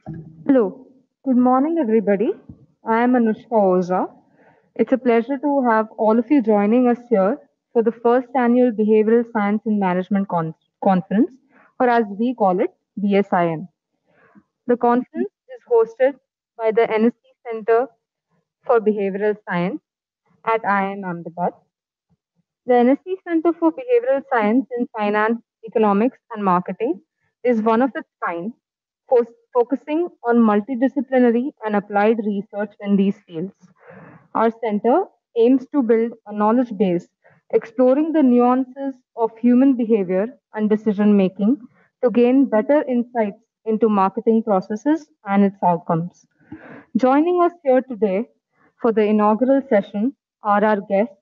Hello, good morning, everybody. I am Anushka Oza. It's a pleasure to have all of you joining us here for the first annual Behavioral Science and Management Conference, or as we call it, BSIM. The conference is hosted by the NSE Centre for Behavioral Science at IIM Ahmedabad. The NSE Centre for Behavioral Science in Finance, Economics, and Marketing is one of its kind, focusing on multidisciplinary and applied research in these fields. Our center aims to build a knowledge base exploring the nuances of human behavior and decision making to gain better insights into marketing processes and its outcomes. Joining us here today for the inaugural session are our guests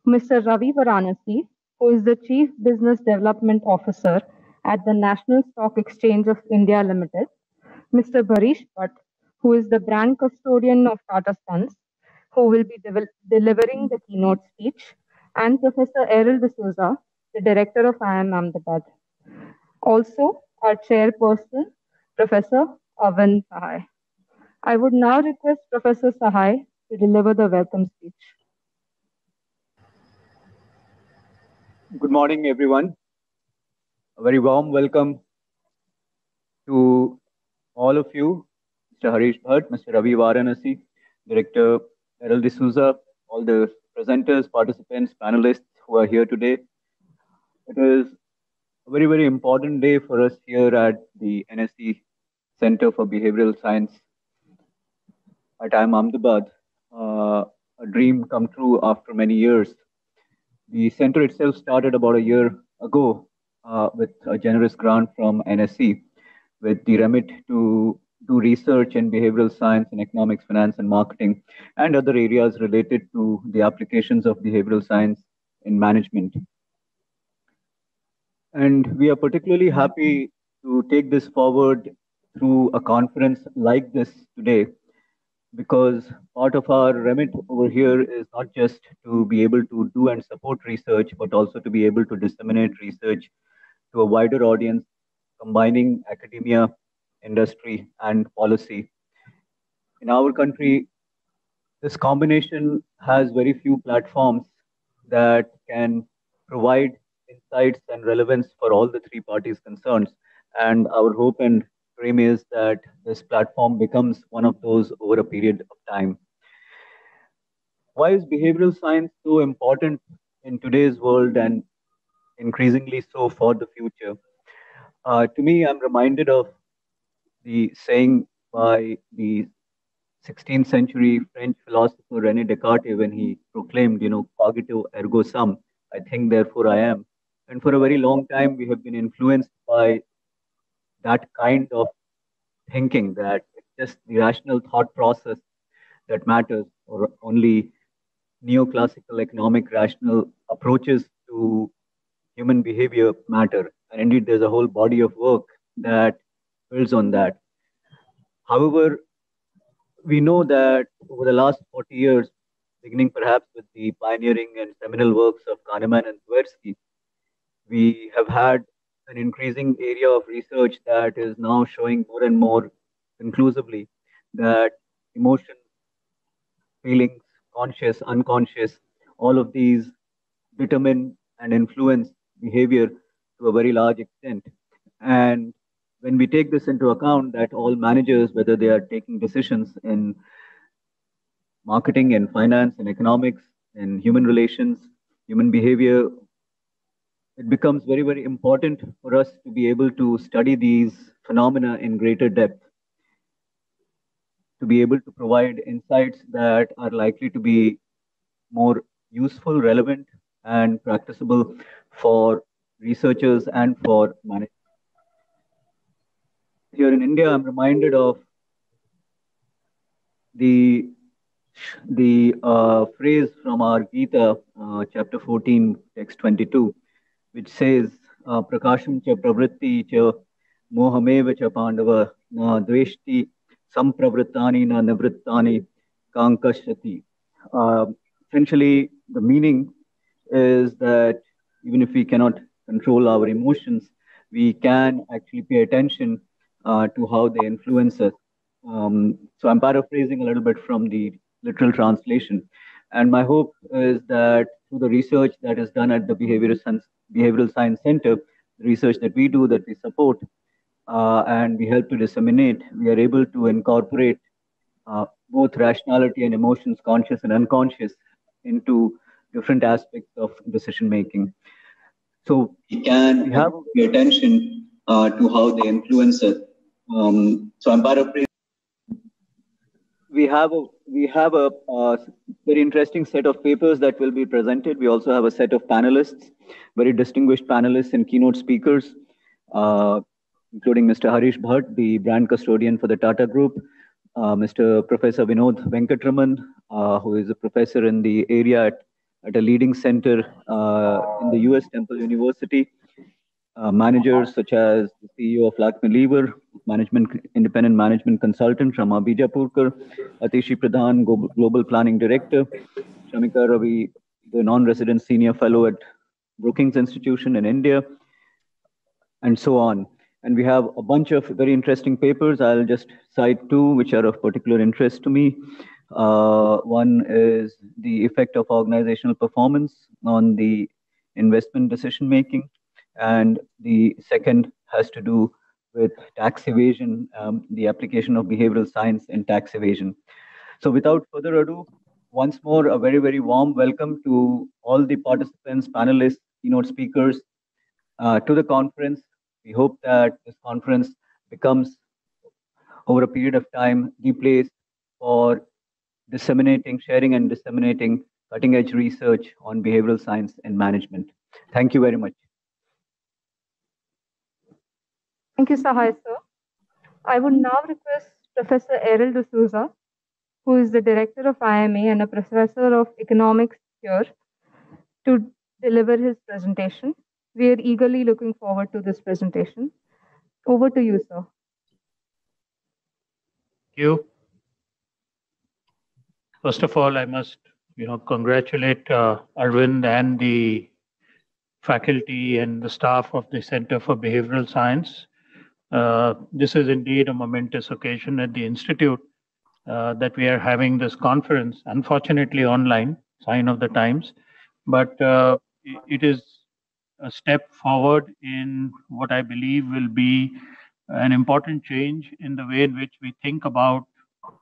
Mr. Ravi Varanasi, who is the Chief Business Development Officer at the National Stock Exchange of India Limited, Mr. Harish Bhat, who is the Brand Custodian of Tata Sons, who will be delivering the keynote speech, and Professor Errol D'Souza, the Director of IIM Ahmedabad. Also, our Chairperson, Professor Arvind Sahay. I would now request Professor Sahay to deliver the welcome speech. Good morning, everyone. A very warm welcome to all of you, Mr. Harish Bhat, Mr. Ravi Varanasi, Director Errol D'Souza, all the presenters, participants, panelists who are here today. It is a very, very important day for us here at the NSE Centre for Behavioral Science at IIM Ahmedabad. A dream come true after many years. The center itself started about a year ago with a generous grant from NSE with the remit to do research in behavioral science and economics, finance and marketing, and other areas related to the applications of behavioral science in management. And we are particularly happy to take this forward through a conference like this today, because part of our remit over here is not just to be able to do and support research, but also to be able to disseminate research to a wider audience, combining academia, industry, and policy. In our country, this combination has very few platforms that can provide insights and relevance for all the three parties concerned. And our hope and dream is that this platform becomes one of those over a period of time. Why is behavioral science so important in today's world and increasingly so for the future? To me, I'm reminded of the saying by the 16th century French philosopher René Descartes when he proclaimed, cogito ergo sum, I think, therefore I am. And for a very long time, we have been influenced by that kind of thinking that it's just the rational thought process that matters, or only neoclassical economic rational approaches to human behavior matter. And indeed, there's a whole body of work that builds on that. However, we know that over the last 40 years, beginning perhaps with the pioneering and seminal works of Kahneman and Tversky, we have had an increasing area of research that is now showing more and more conclusively that emotions, feelings, conscious, unconscious, all of these determine and influence behavior to a very large extent. And when we take this into account, that all managers, whether they are taking decisions in marketing and finance and economics and human relations, human behavior, it becomes very, very important for us to be able to study these phenomena in greater depth, to be able to provide insights that are likely to be more useful, relevant, and practicable for researchers and for managers. Here in India, I'm reminded of the phrase from our Gita, chapter 14, text 22, which says, Prakasham cha pravritti cha mohameva cha pandava na dveshti sampravrittani na nivrittani kankashati. Essentially, the meaning is that even if we cannot control our emotions, we can actually pay attention to how they influence us. So I'm paraphrasing a little bit from the literal translation. And my hope is that through the research that is done at the Behavioral Science Center, the research that we do, that we support, and we help to disseminate, we are able to incorporate both rationality and emotions, conscious and unconscious, into different aspects of decision making. So we can have pay attention to how they influence us. So I'm paraphrasing. We have a very interesting set of papers that will be presented. We also have a set of panelists, very distinguished panelists and keynote speakers, including Mr. Harish Bhat, the brand custodian for the Tata Group, Mr. Professor Vinod Venkatraman, who is a professor in the area at a leading center in the US Temple University, managers such as the CEO of Lakme Lever, independent management consultant Rama Bijapurkar, Atishi Pradhan, Global Planning Director, Shamika Ravi, the non-resident senior fellow at Brookings Institution in India, and so on. And we have a bunch of very interesting papers. I'll just cite two which are of particular interest to me. One is the effect of organizational performance on the investment decision making, and the second has to do with tax evasion, the application of behavioral science in tax evasion. So without further ado, once more, a very, very warm welcome to all the participants, panelists, keynote speakers to the conference. We hope that this conference becomes, over a period of time, the place for sharing and disseminating cutting edge research on behavioral science and management. Thank you very much. Thank you, Sahay, sir. I would now request Professor Errol D'Souza, who is the Director of IIMA and a Professor of Economics here, to deliver his presentation. We are eagerly looking forward to this presentation. Over to you, sir. Thank you. First of all, I must, congratulate Arvind and the faculty and the staff of the Center for Behavioral Science. This is indeed a momentous occasion at the Institute that we are having this conference, unfortunately online, sign of the times, but it is a step forward in what I believe will be an important change in the way in which we think about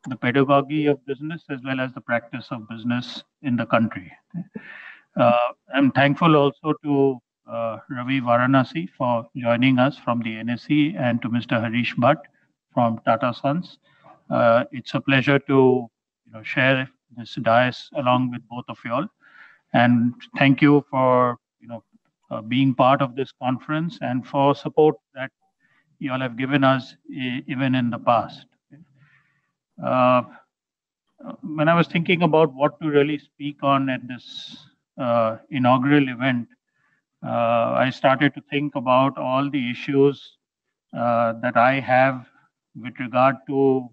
the pedagogy of business as well as the practice of business in the country. I'm thankful also to Ravi Varanasi for joining us from the NSE and to Mr. Harish Bhat from Tata Sons. It's a pleasure to share this dais along with both of you all. And thank you for being part of this conference and for support that you all have given us even in the past. When I was thinking about what to really speak on at this inaugural event, I started to think about all the issues that I have with regard to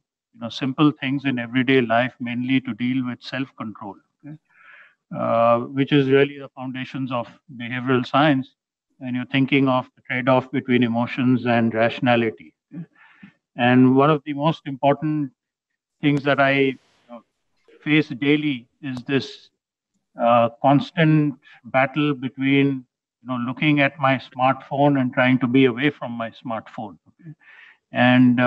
simple things in everyday life, mainly to deal with self-control, which is really the foundations of behavioral science. And you're thinking of the trade-off between emotions and rationality. And one of the most important things that I face daily is this constant battle between looking at my smartphone and trying to be away from my smartphone. Okay? And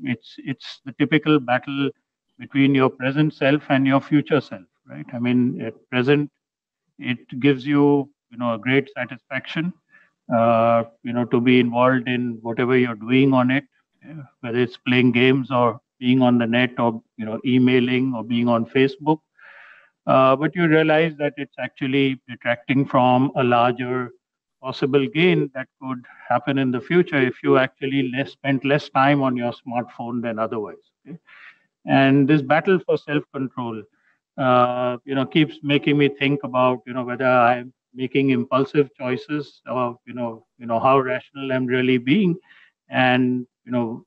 it's the typical battle between your present self and your future self, right? I mean, at present, it gives you a great satisfaction to be involved in whatever you're doing on it, whether it's playing games or being on the net or emailing or being on Facebook. But you realize that it's actually detracting from a larger possible gain that could happen in the future if you actually spent less time on your smartphone than otherwise. Okay? And this battle for self-control, keeps making me think about, whether I'm making impulsive choices or, how rational I'm really being, and,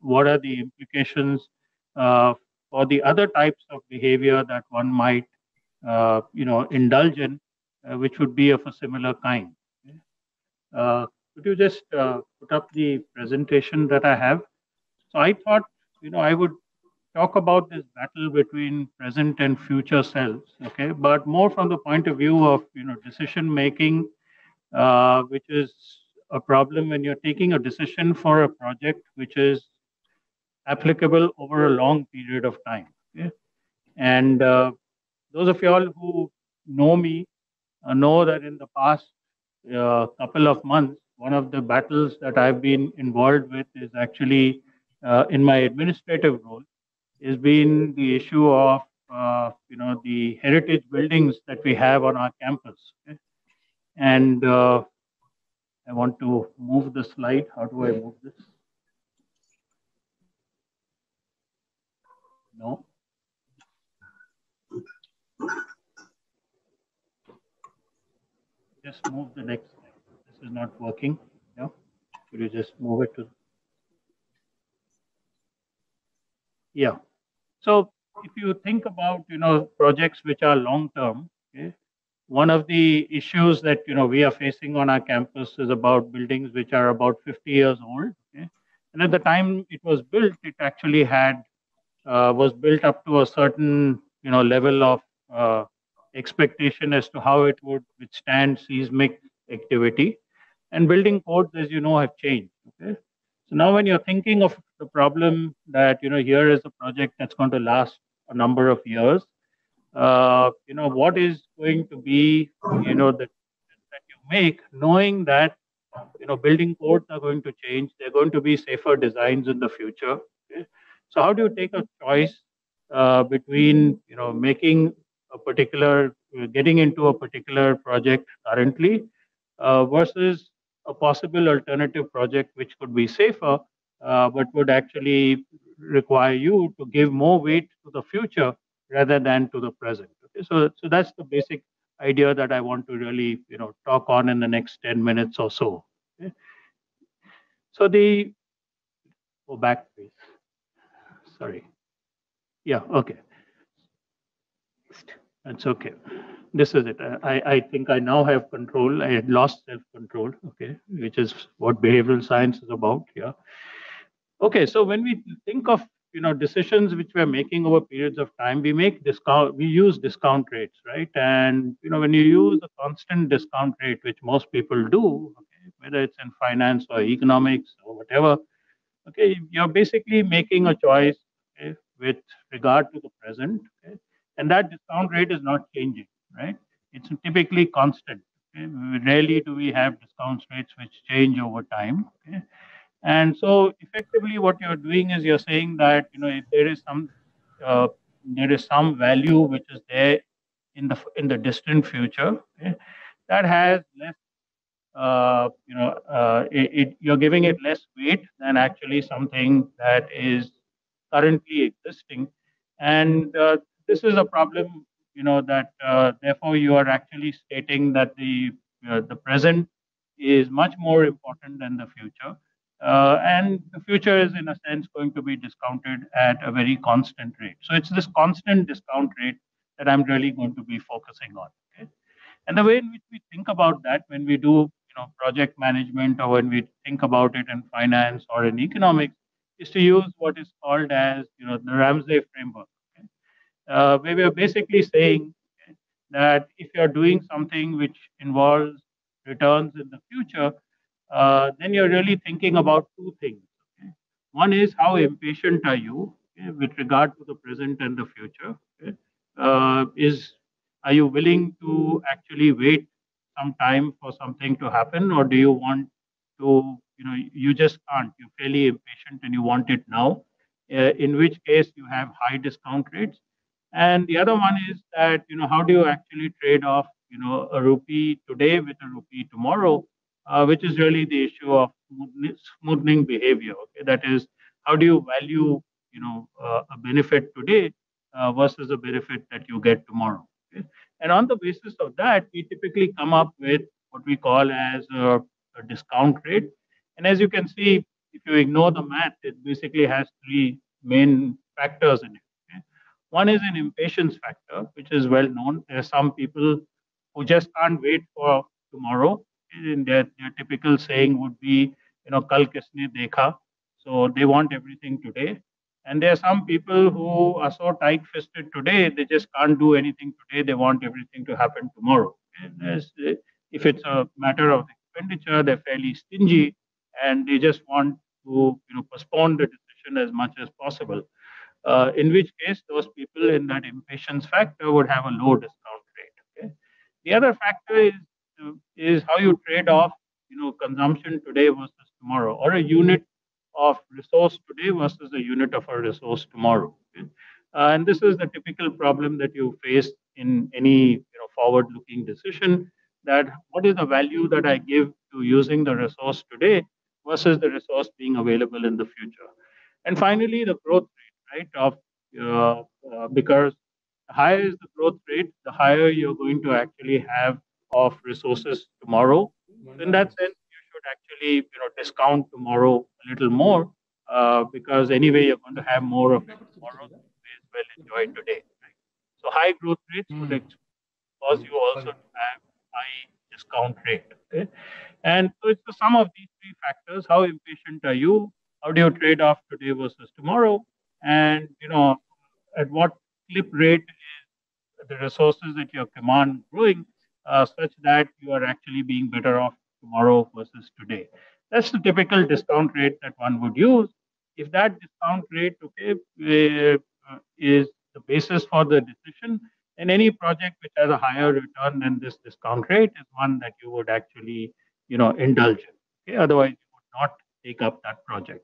what are the implications for the other types of behavior that one might indulge in, which would be of a similar kind. Could you just put up the presentation that I have? So I thought, I would talk about this battle between present and future selves, okay, but more from the point of view of, decision making, which is a problem when you're taking a decision for a project which is applicable over a long period of time. Okay? And those of you all who know me know that in the past couple of months, one of the battles that I've been involved with is actually in my administrative role, has been the issue of the heritage buildings that we have on our campus. Okay? And I want to move the slide. How do I move this? No. Just move the next slide. This is not working. Yeah. Could you just move it to? Yeah. So if you think about projects which are long term, okay, one of the issues that we are facing on our campus is about buildings which are about 50 years old. Okay? And at the time it was built, it actually had was built up to a certain level of expectation as to how it would withstand seismic activity. And building codes, as you know, have changed. Okay, so now when you're thinking of the problem that here is a project that's going to last a number of years, what is going to be the that you make, knowing that building codes are going to change, there are going to be safer designs in the future. Okay? So how do you take a choice between making a particular getting into a particular project currently versus a possible alternative project which could be safer but would actually require you to give more weight to the future rather than to the present. Okay? So that's the basic idea that I want to really talk on in the next 10 minutes or so. Okay? So the go back please. Sorry. Yeah. Okay. That's okay. This is it. I think I now have control. I had lost self control. Okay, which is what behavioral science is about. Yeah. Okay. So when we think of decisions which we're making over periods of time, we use discount rates, right? And when you use a constant discount rate, which most people do, okay, whether it's in finance or economics or whatever, okay, you're basically making a choice, okay, with regard to the present, okay, and that discount rate is not changing, right? It's typically constant. Okay? Rarely do we have discount rates which change over time. Okay? And so effectively what you're doing is you're saying that if uh, there is some value which is there in the distant future, okay, that has less you're giving it less weight than actually something that is currently existing. And this is a problem, that therefore you are actually stating that the present is much more important than the future. And the future is, in a sense, going to be discounted at a very constant rate. So it's this constant discount rate that I'm really going to be focusing on. Okay? And the way in which we think about that when we do, project management or when we think about it in finance or in economics is to use what is called as, the Ramsey framework. Okay? Where we are basically saying, okay, that if you're doing something which involves returns in the future, then you're really thinking about two things. Okay? One is how impatient are you, okay, with regard to the present and the future. Okay? Is Are you willing to actually wait some time for something to happen, or do you want to, you just can't? You're fairly impatient and you want it now. In which case you have high discount rates. And the other one is that, how do you actually trade off, a rupee today with a rupee tomorrow, which is really the issue of smoothing behavior. Okay, that is, how do you value, a benefit today versus a benefit that you get tomorrow. Okay? And on the basis of that, we typically come up with what we call as a discount rate. And as you can see, if you ignore the math, it basically has three main factors in it. Okay? One is an impatience factor, which is well known. There are some people who just can't wait for tomorrow. And their typical saying would be, kal kisne dekha. So they want everything today. And there are some people who are so tight fisted today, they just can't do anything today. They want everything to happen tomorrow. And if it's a matter of expenditure, they're fairly stingy and they just want to postpone the decision as much as possible. In which case, those people in that impatience factor would have a low discount rate. Okay? The other factor is how you trade off, consumption today versus tomorrow, or a unit of resource today versus a unit of a resource tomorrow. Okay? And this is the typical problem that you face in any forward-looking decision. That what is the value that I give to using the resource today versus the resource being available in the future. And finally, the growth rate, right? Because the higher is the growth rate, the higher you're going to actually have of resources tomorrow. So in that sense, you should actually discount tomorrow a little more because anyway you're going to have more of it tomorrow. So you may as well enjoy today. Right? So high growth rates would cause you also to have high discount rate. Okay? And so it's the sum of these three factors. How impatient are you? How do you trade off today versus tomorrow? And at what clip rate is the resources at your command growing such that you are actually being better off tomorrow versus today. That's the typical discount rate that one would use. If that discount rate, is the basis for the decision, then any project which has a higher return than this discount rate is one that you would actually, indulge in. Okay? Otherwise, you would not take up that project.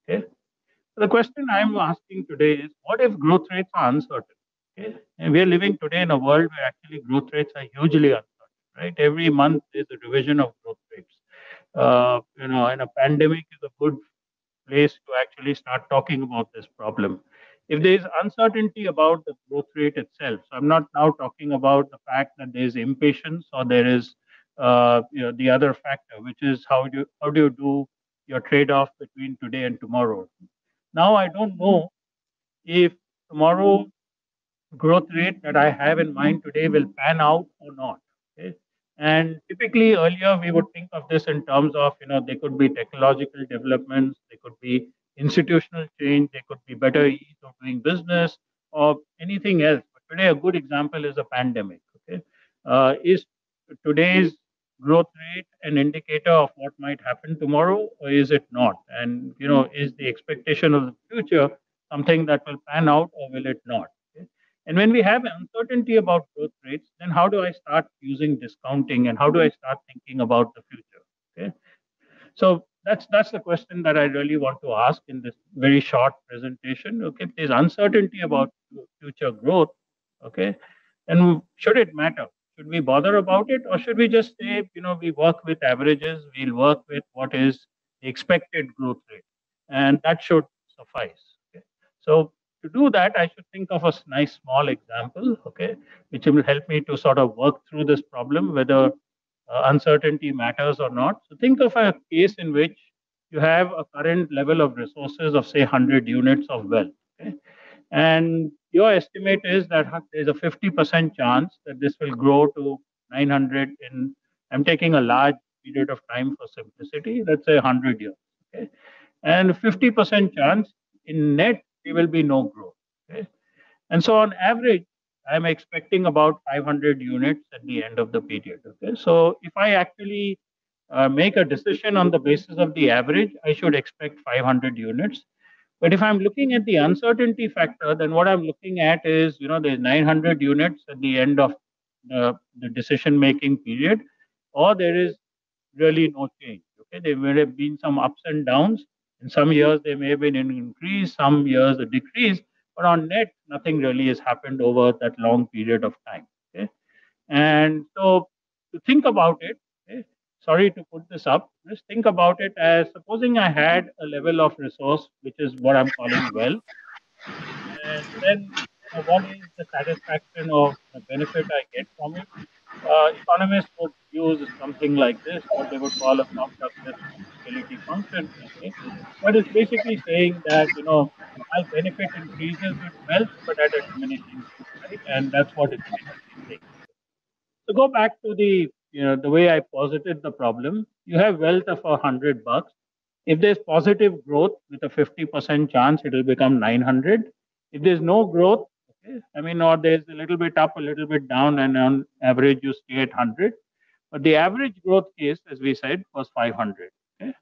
Okay? So the question I'm asking today is, what if growth rates are uncertain? Okay? And we are living today in a world where actually growth rates are hugely uncertain, right? Every month there's a revision of growth rates. And a pandemic is a good place to actually start talking about this problem. If there is uncertainty about the growth rate itself, so I'm not now talking about the fact that there is impatience or there is the other factor, which is how do you do your trade-off between today and tomorrow. Now I don't know if tomorrow growth rate that I have in mind today will pan out or not. Okay? And typically earlier we would think of this in terms of, there could be technological developments, there could be institutional change, there could be better ease of doing business or anything else. But today a good example is a pandemic. Okay? Is today's growth rate an indicator of what might happen tomorrow or is it not? And, is the expectation of the future something that will pan out or will it not? Okay? And when we have uncertainty about growth rates, then how do I start using discounting and how do I start thinking about the future? Okay. So that's the question that I really want to ask in this very short presentation. Okay, if there's uncertainty about future growth, okay, and should it matter? Should we bother about it, or should we just say, we work with averages, we'll work with what is the expected growth rate, and that should suffice. Okay? So to do that, I should think of a nice small example, okay, which will help me to sort of work through this problem, whether uncertainty matters or not. So think of a case in which you have a current level of resources of say 100 units of wealth. Okay? And your estimate is that there's a 50% chance that this will grow to 900 in, I'm taking a large period of time for simplicity, let's say 100 years. Okay? And 50% chance in net, there will be no growth. Okay? And so on average, I'm expecting about 500 units at the end of the period. Okay, so if I actually make a decision on the basis of the average, I should expect 500 units. But if I'm looking at the uncertainty factor, then what I'm looking at is, there's 900 units at the end of the decision making period, or there is really no change. Okay, there may have been some ups and downs. In some years, there may have been an increase, some years a decrease, but on net, nothing really has happened over that long period of time. Okay, and so to think about it, okay, sorry to put this up, just think about it as supposing I had a level of resource, which is what I'm calling wealth, and then what is the satisfaction of the benefit I get from it? Economists would use something like this, what they would call a Cobb-Douglas utility function. Okay? But it's basically saying that, my benefit increases with wealth, but at a diminishing rate, right? And that's what it's basically saying. So go back to the way I posited the problem. You have wealth of $100. If there's positive growth with a 50% chance, it will become 900. If there's no growth, okay, I mean, or there's a little bit up, a little bit down, and on average you stay at 100. But the average growth case, as we said, was 500. Okay?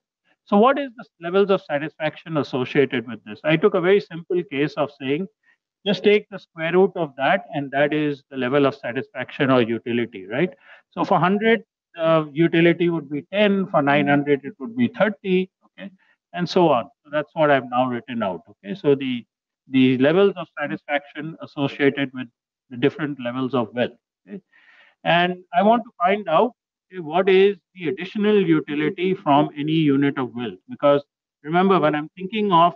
So, what is the levels of satisfaction associated with this? I took a very simple case of saying just take the square root of that, and that is the level of satisfaction or utility, right? So, for 100, utility would be 10, for 900, it would be 30, okay, and so on. So, that's what I've now written out, okay? So, the levels of satisfaction associated with the different levels of wealth. Okay? And I want to find out what is the additional utility from any unit of wealth. Because remember, when I'm thinking of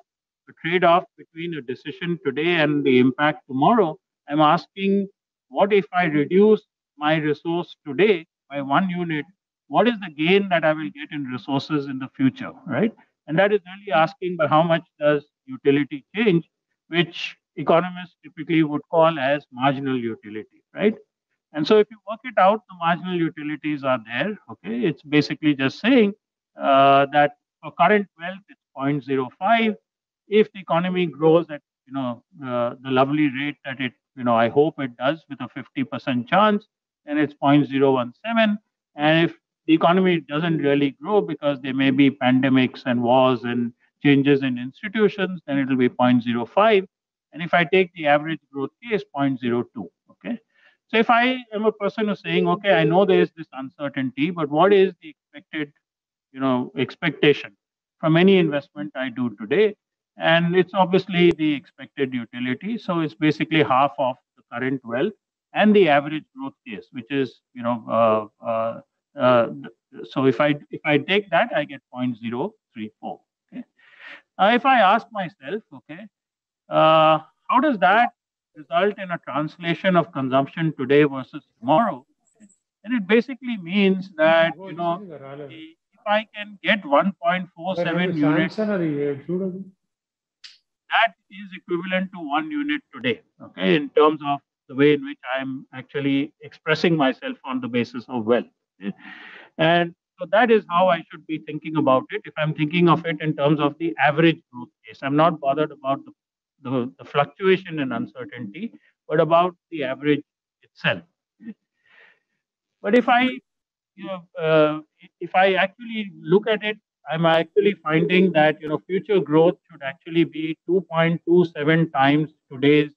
a trade off between a decision today and the impact tomorrow, I'm asking what if I reduce my resource today by 1 unit? What is the gain that I will get in resources in the future, right? And that is really asking, but how much does utility change, which economists typically would call as marginal utility, right? And so if you work it out, the marginal utilities are there. Okay, it's basically just saying that for current wealth, it's 0.05. If the economy grows at the lovely rate that it I hope it does with a 50% chance, then it's 0.017. And if the economy doesn't really grow because there may be pandemics and wars and changes in institutions, then it will be 0.05. And if I take the average growth case, 0.02. Okay. So if I am a person who's saying, okay, I know there is this uncertainty, but what is the expected, expectation from any investment I do today? And it's obviously the expected utility. So it's basically half of the current wealth and the average growth case, which is, so if I take that, I get 0.034. Okay. If I ask myself, okay, how does that result in a translation of consumption today versus tomorrow? And it basically means that if I can get 1.47 units, that is equivalent to 1 unit today. Okay, in terms of the way in which I'm actually expressing myself on the basis of wealth. Okay? And so that is how I should be thinking about it. If I'm thinking of it in terms of the average growth case, I'm not bothered about the fluctuation and uncertainty, but about the average itself. But if I actually look at it, I'm actually finding that future growth should actually be 2.27 times today's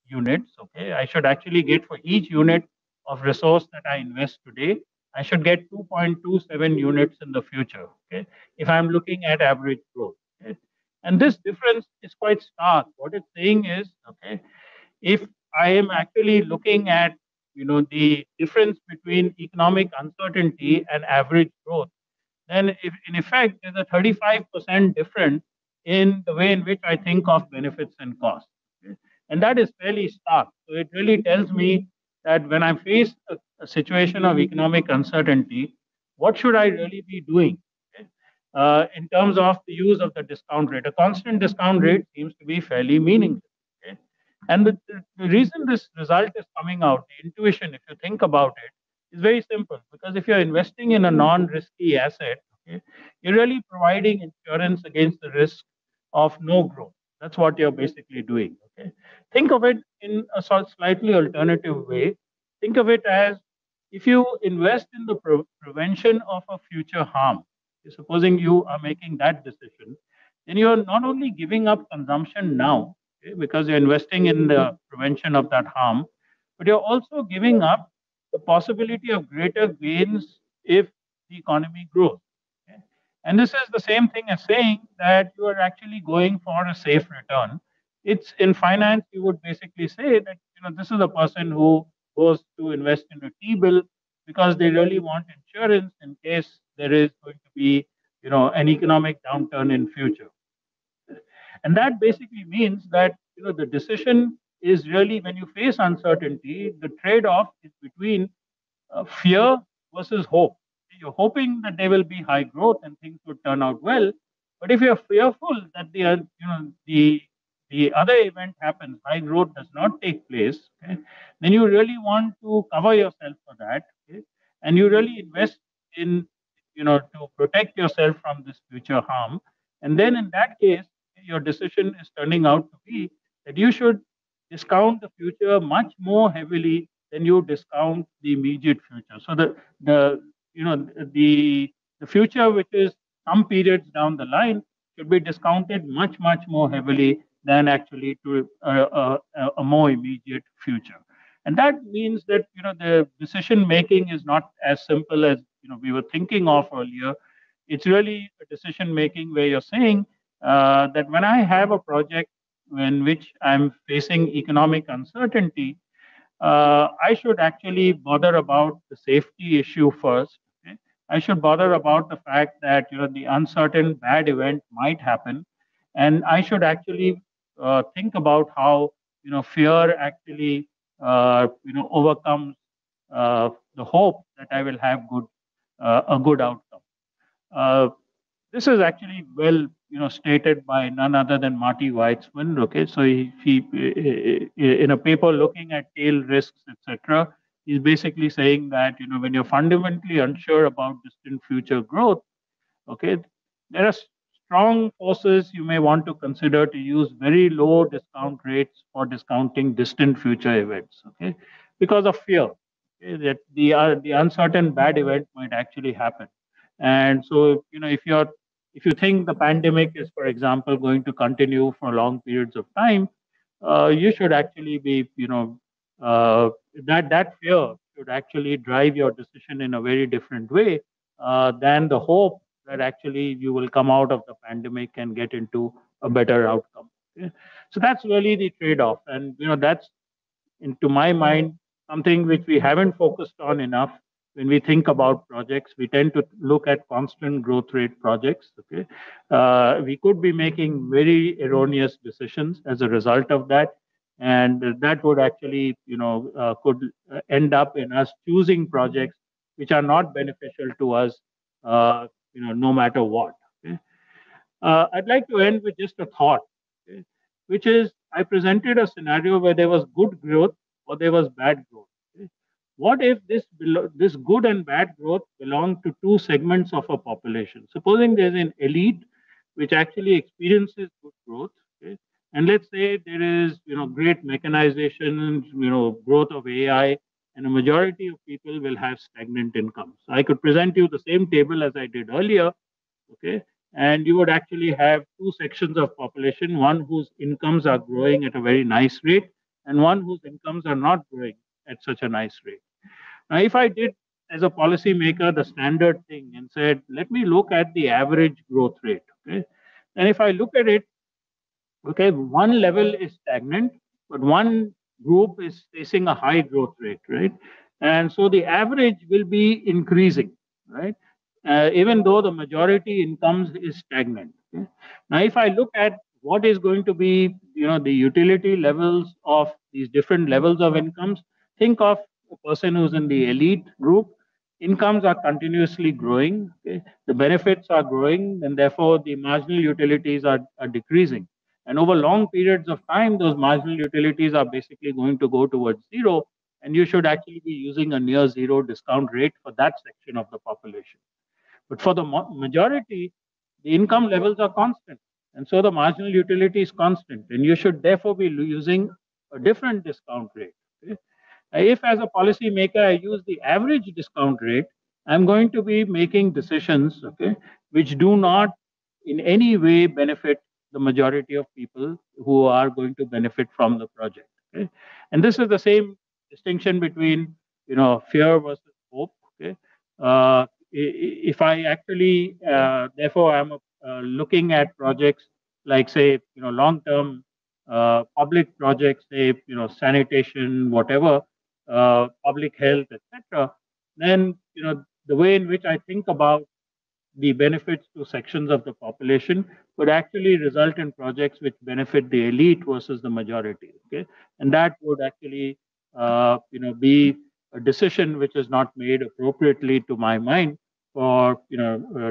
units. Okay, I should actually get for each unit of resource that I invest today, I should get 2.27 units in the future. Okay, if I'm looking at average growth. Okay? And this difference is quite stark. What it's saying is, okay, if I am actually looking at the difference between economic uncertainty and average growth, then if in effect there's a 35% difference in the way in which I think of benefits and costs. Okay? And that is fairly stark. So it really tells me that when I face a situation of economic uncertainty, what should I really be doing? Okay? In terms of the use of the discount rate, a constant discount rate seems to be fairly meaningless. Okay? And the reason this result is coming out, the intuition, if you think about it, is very simple. Because if you're investing in a non-risky asset, okay, you're really providing insurance against the risk of no growth. That's what you're basically doing. Okay, think of it in a sort of slightly alternative way. Think of it as if you invest in the prevention of a future harm. Supposing you are making that decision, then you're not only giving up consumption now, okay, because you're investing in the prevention of that harm, but you're also giving up the possibility of greater gains if the economy grows. Okay? And this is the same thing as saying that you are actually going for a safe return. It's in finance, you would basically say that this is a person who goes to invest in a T-bill because they really want insurance in case there is going to be an economic downturn in future. And that basically means that the decision is really, when you face uncertainty, the trade-off is between fear versus hope. You're hoping that there will be high growth and things would turn out well, but if you're fearful that the other event happens, high growth does not take place, okay, then you really want to cover yourself for that, okay, and you really invest in to protect yourself from this future harm. And then in that case, your decision is turning out to be that you should discount the future much more heavily than you discount the immediate future. So the you know the future, which is some periods down the line, should be discounted much more heavily than actually to a more immediate future. And that means that the decision making is not as simple as we were thinking of earlier. It's really a decision making where you're saying that when I have a project in which I'm facing economic uncertainty, I should actually bother about the safety issue first. Okay? I should bother about the fact that the uncertain bad event might happen, and I should actually think about how fear actually overcomes the hope that I will have a good outcome. Uh, this is actually well, stated by none other than Marty Weitzman. Okay, so he in a paper looking at tail risks, etc., he's basically saying that when you're fundamentally unsure about distant future growth, okay, there are strong forces you may want to consider to use very low discount rates for discounting distant future events. Okay, because of fear, okay, that the uncertain bad event might actually happen. And so if you think the pandemic is, for example, going to continue for long periods of time, you should actually be, that fear should actually drive your decision in a very different way than the hope that actually you will come out of the pandemic and get into a better outcome. Okay? So that's really the trade-off, and that's, into my mind, something which we haven't focused on enough. When we think about projects, we tend to look at constant growth rate projects. Okay, we could be making very erroneous decisions as a result of that, and that would actually, could end up in us choosing projects which are not beneficial to us, no matter what. Okay? I'd like to end with just a thought, okay, which is I presented a scenario where there was good growth or there was bad growth. Okay. What if this good and bad growth belong to two segments of a population? Supposing there's an elite which actually experiences good growth, okay, and let's say there is great mechanization, growth of AI, and a majority of people will have stagnant incomes. So I could present you the same table as I did earlier, okay, and you would actually have two sections of population, one whose incomes are growing at a very nice rate and one whose incomes are not growing at such a nice rate. Now, if I did, as a policymaker, the standard thing and said, let me look at the average growth rate, okay, and if I look at it, okay, one level is stagnant, but one group is facing a high growth rate, right? And so the average will be increasing, right? Even though the majority incomes is stagnant. Okay? Now, if I look at what is going to be, the utility levels of these different levels of incomes, think of a person who's in the elite group. Incomes are continuously growing. Okay? The benefits are growing, and therefore the marginal utilities are decreasing. And over long periods of time, those marginal utilities are basically going to go towards zero, and you should actually be using a near zero discount rate for that section of the population. But for the majority, the income levels are constant, and so the marginal utility is constant, and you should therefore be using a different discount rate. Okay? If, as a policymaker, I use the average discount rate, I'm going to be making decisions, okay, which do not in any way benefit the majority of people who are going to benefit from the project. Okay? And this is the same distinction between fear versus hope. Okay? If I actually, therefore, I'm looking at projects like, say, long-term public projects, say, sanitation, whatever, public health, etc., then the way in which I think about the benefits to sections of the population would actually result in projects which benefit the elite versus the majority. Okay, and that would actually be a decision which is not made appropriately, to my mind, for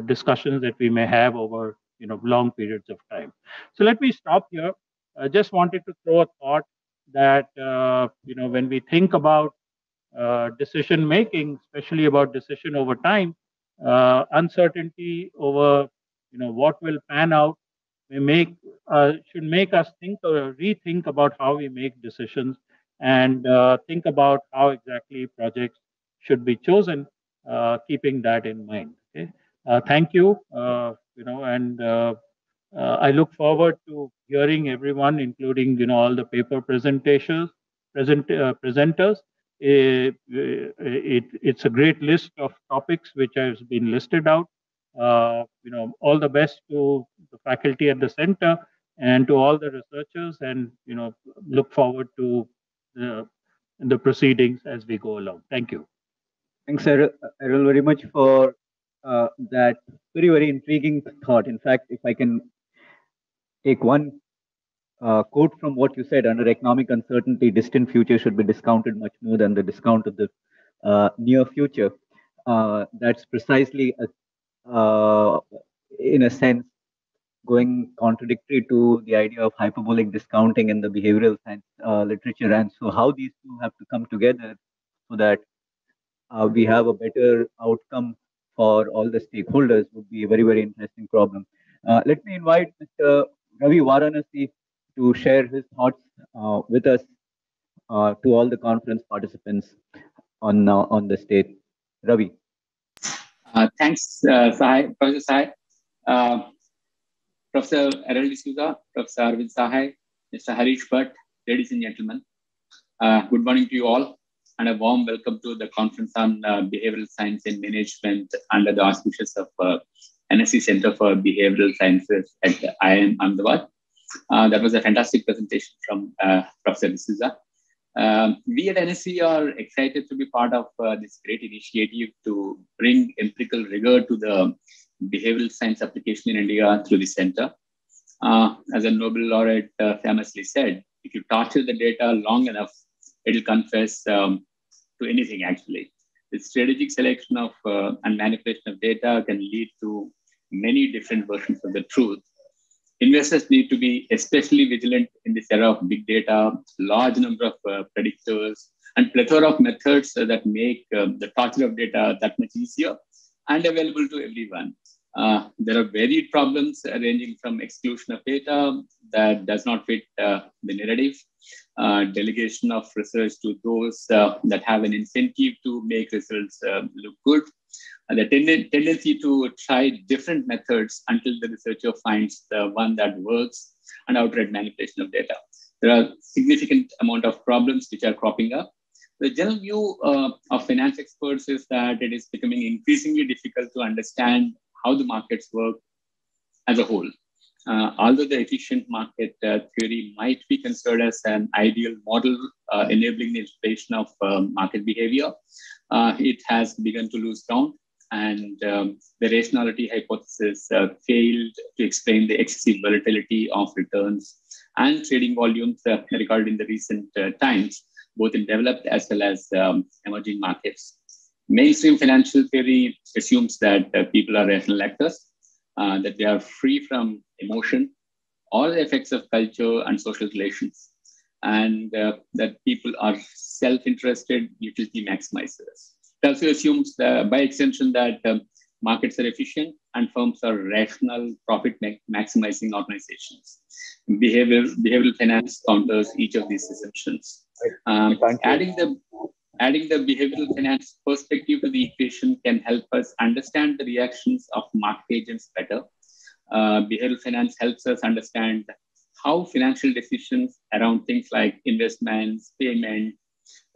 discussions that we may have over long periods of time. So let me stop here. I just wanted to throw a thought that when we think about decision making, especially about decision over time, uncertainty over what will pan out should make us think or rethink about how we make decisions and think about how exactly projects should be chosen, keeping that in mind. Okay? Thank you. And I look forward to hearing everyone, including all the paper presenters. It's a great list of topics which has been listed out. All the best to the faculty at the center and to all the researchers, and look forward to the proceedings as we go along. Thank you. Thanks, Errol, very much for that very, very intriguing thought. In fact, if I can take one quote from what you said, under economic uncertainty, distant future should be discounted much more than the discount of the near future. That's precisely, in a sense, going contradictory to the idea of hyperbolic discounting in the behavioral science literature. And so, how these two have to come together so that we have a better outcome for all the stakeholders would be a very, very interesting problem. Let me invite Mr. Ravi Varanasi to share his thoughts with us, to all the conference participants on the stage. Ravi. Thanks, Sahay, Professor Sahay, Professor Errol D'Souza, Professor Arvind Sahay, Mr. Harish Bhat, ladies and gentlemen. Good morning to you all, and a warm welcome to the conference on behavioral science and management under the auspices of NSE Centre for Behavioral Sciences at IIM Ahmedabad. That was a fantastic presentation from Professor D'Souza. We at NSE are excited to be part of this great initiative to bring empirical rigor to the behavioral science application in India through the center. As a Nobel laureate famously said, if you torture the data long enough, it will confess to anything actually. The strategic selection of and manipulation of data can lead to many different versions of the truth. Investors need to be especially vigilant in this era of big data, large number of predictors, and plethora of methods that make the torture of data that much easier and available to everyone. There are varied problems ranging from exclusion of data that does not fit the narrative, delegation of research to those that have an incentive to make results look good, and the tendency to try different methods until the researcher finds the one that works, and outright manipulation of data. There are significant amount of problems which are cropping up. The general view of finance experts is that it is becoming increasingly difficult to understand how the markets work as a whole. Although the efficient market theory might be considered as an ideal model enabling the interpretation of market behavior, it has begun to lose ground, and the rationality hypothesis failed to explain the excessive volatility of returns and trading volumes recorded in the recent times, both in developed as well as emerging markets. Mainstream financial theory assumes that people are rational actors, that they are free from emotion or the effects of culture and social relations, and that people are self-interested utility maximizers. It also assumes, by extension, that markets are efficient and firms are rational, profit-maximizing organizations. Behavioral finance counters each of these assumptions. Adding the behavioral finance perspective to the equation can help us understand the reactions of market agents better. Behavioral finance helps us understand how financial decisions around things like investments, payment,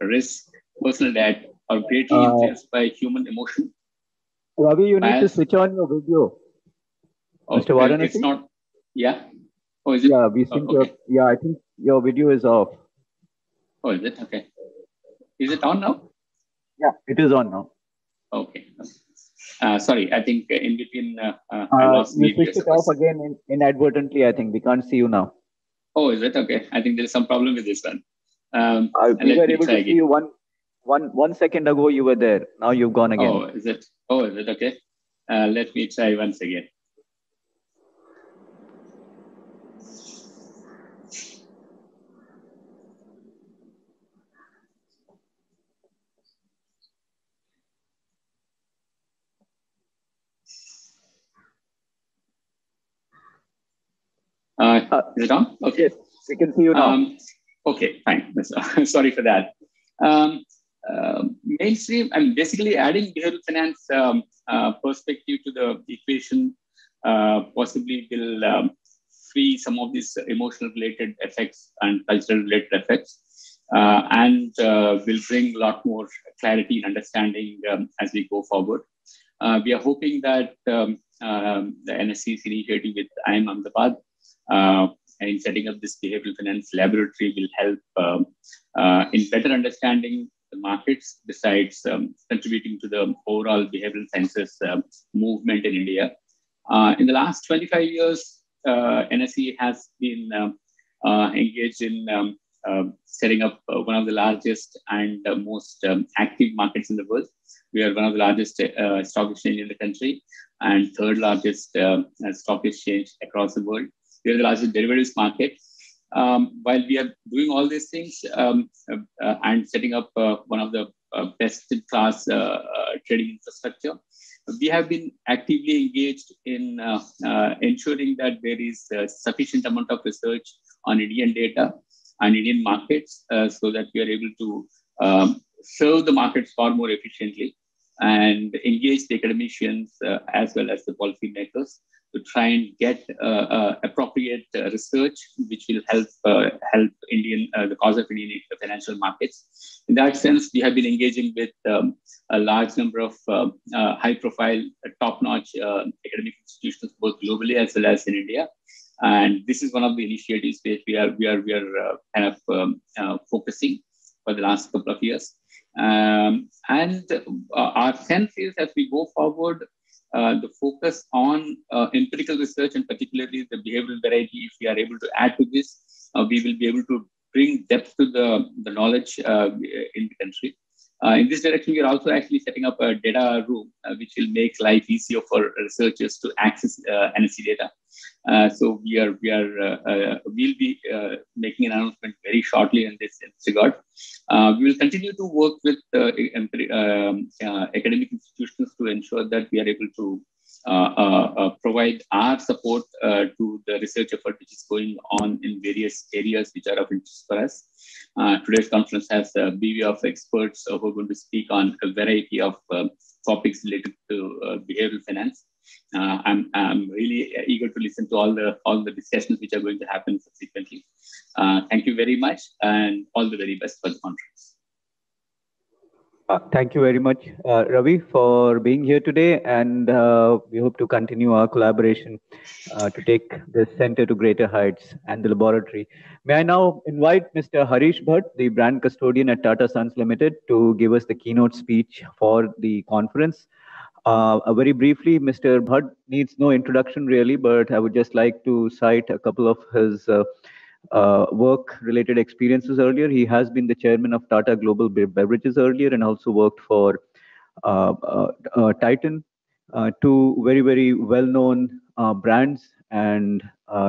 risk, personal debt are greatly influenced by human emotion. Ravi, you need to switch on your video. Mr. Varanasi? It's not, yeah? Oh, is it? Yeah, we think I think your video is off. Oh, is it? Okay. Is it on now? Yeah, it is on now. Okay. Sorry, I think in between I lost you switched it off again inadvertently. I think we can't see you now. Oh, is it? Okay. I think there's some problem with this one. We were able to see you one second ago. You were there. Now you've gone again. Oh, is it? Oh, is it? Okay. Let me try once again. Is it on? Okay. Yes, we can see you now. Okay, fine. Sorry for that. Mainstream, I'm basically adding behavioral finance perspective to the equation, possibly will free some of these emotional related effects and cultural related effects, and will bring a lot more clarity and understanding as we go forward. We are hoping that the NSEs initiative with IIMA Ahmedabad in setting up this behavioral finance laboratory will help in better understanding the markets, besides contributing to the overall behavioral sciences movement in India. In the last 25 years, NSE has been engaged in setting up one of the largest and most active markets in the world. We are one of the largest stock exchange in the country and third largest stock exchange across the world. We are the largest derivatives market. While we are doing all these things and setting up one of the best-in-class trading infrastructure, we have been actively engaged in ensuring that there is a sufficient amount of research on Indian data and Indian markets so that we are able to serve the markets far more efficiently and engage the academicians as well as the policymakers to try and get appropriate research which will help the cause of Indian financial markets. In that sense, we have been engaging with a large number of high-profile, top-notch academic institutions, both globally as well as in India. And this is one of the initiatives where we are kind of focusing for the last couple of years. Our sense is, as we go forward, the focus on empirical research and particularly the behavioral variety, if we are able to add to this, we will be able to bring depth to the knowledge in the country. In this direction, we are also actually setting up a data room, which will make life easier for researchers to access NSE data. So we'll be making an announcement very shortly in this regard. We will continue to work with academic institutions to ensure that we are able to provide our support to the research effort which is going on in various areas which are of interest for us. Today's conference has a bevy of experts who are going to speak on a variety of topics related to behavioral finance. I'm really eager to listen to all the discussions which are going to happen subsequently. Thank you very much, and all the very best for the conference. Thank you very much, Ravi, for being here today, and we hope to continue our collaboration to take the center to greater heights and the laboratory. May I now invite Mr. Harish Bhat, the brand custodian at Tata Sons Limited, to give us the keynote speech for the conference. Very briefly, Mr. Bhat needs no introduction really, but I would just like to cite a couple of his work-related experiences earlier. He has been the chairman of Tata Global Beverages earlier and also worked for Titan, two very, very well-known brands. And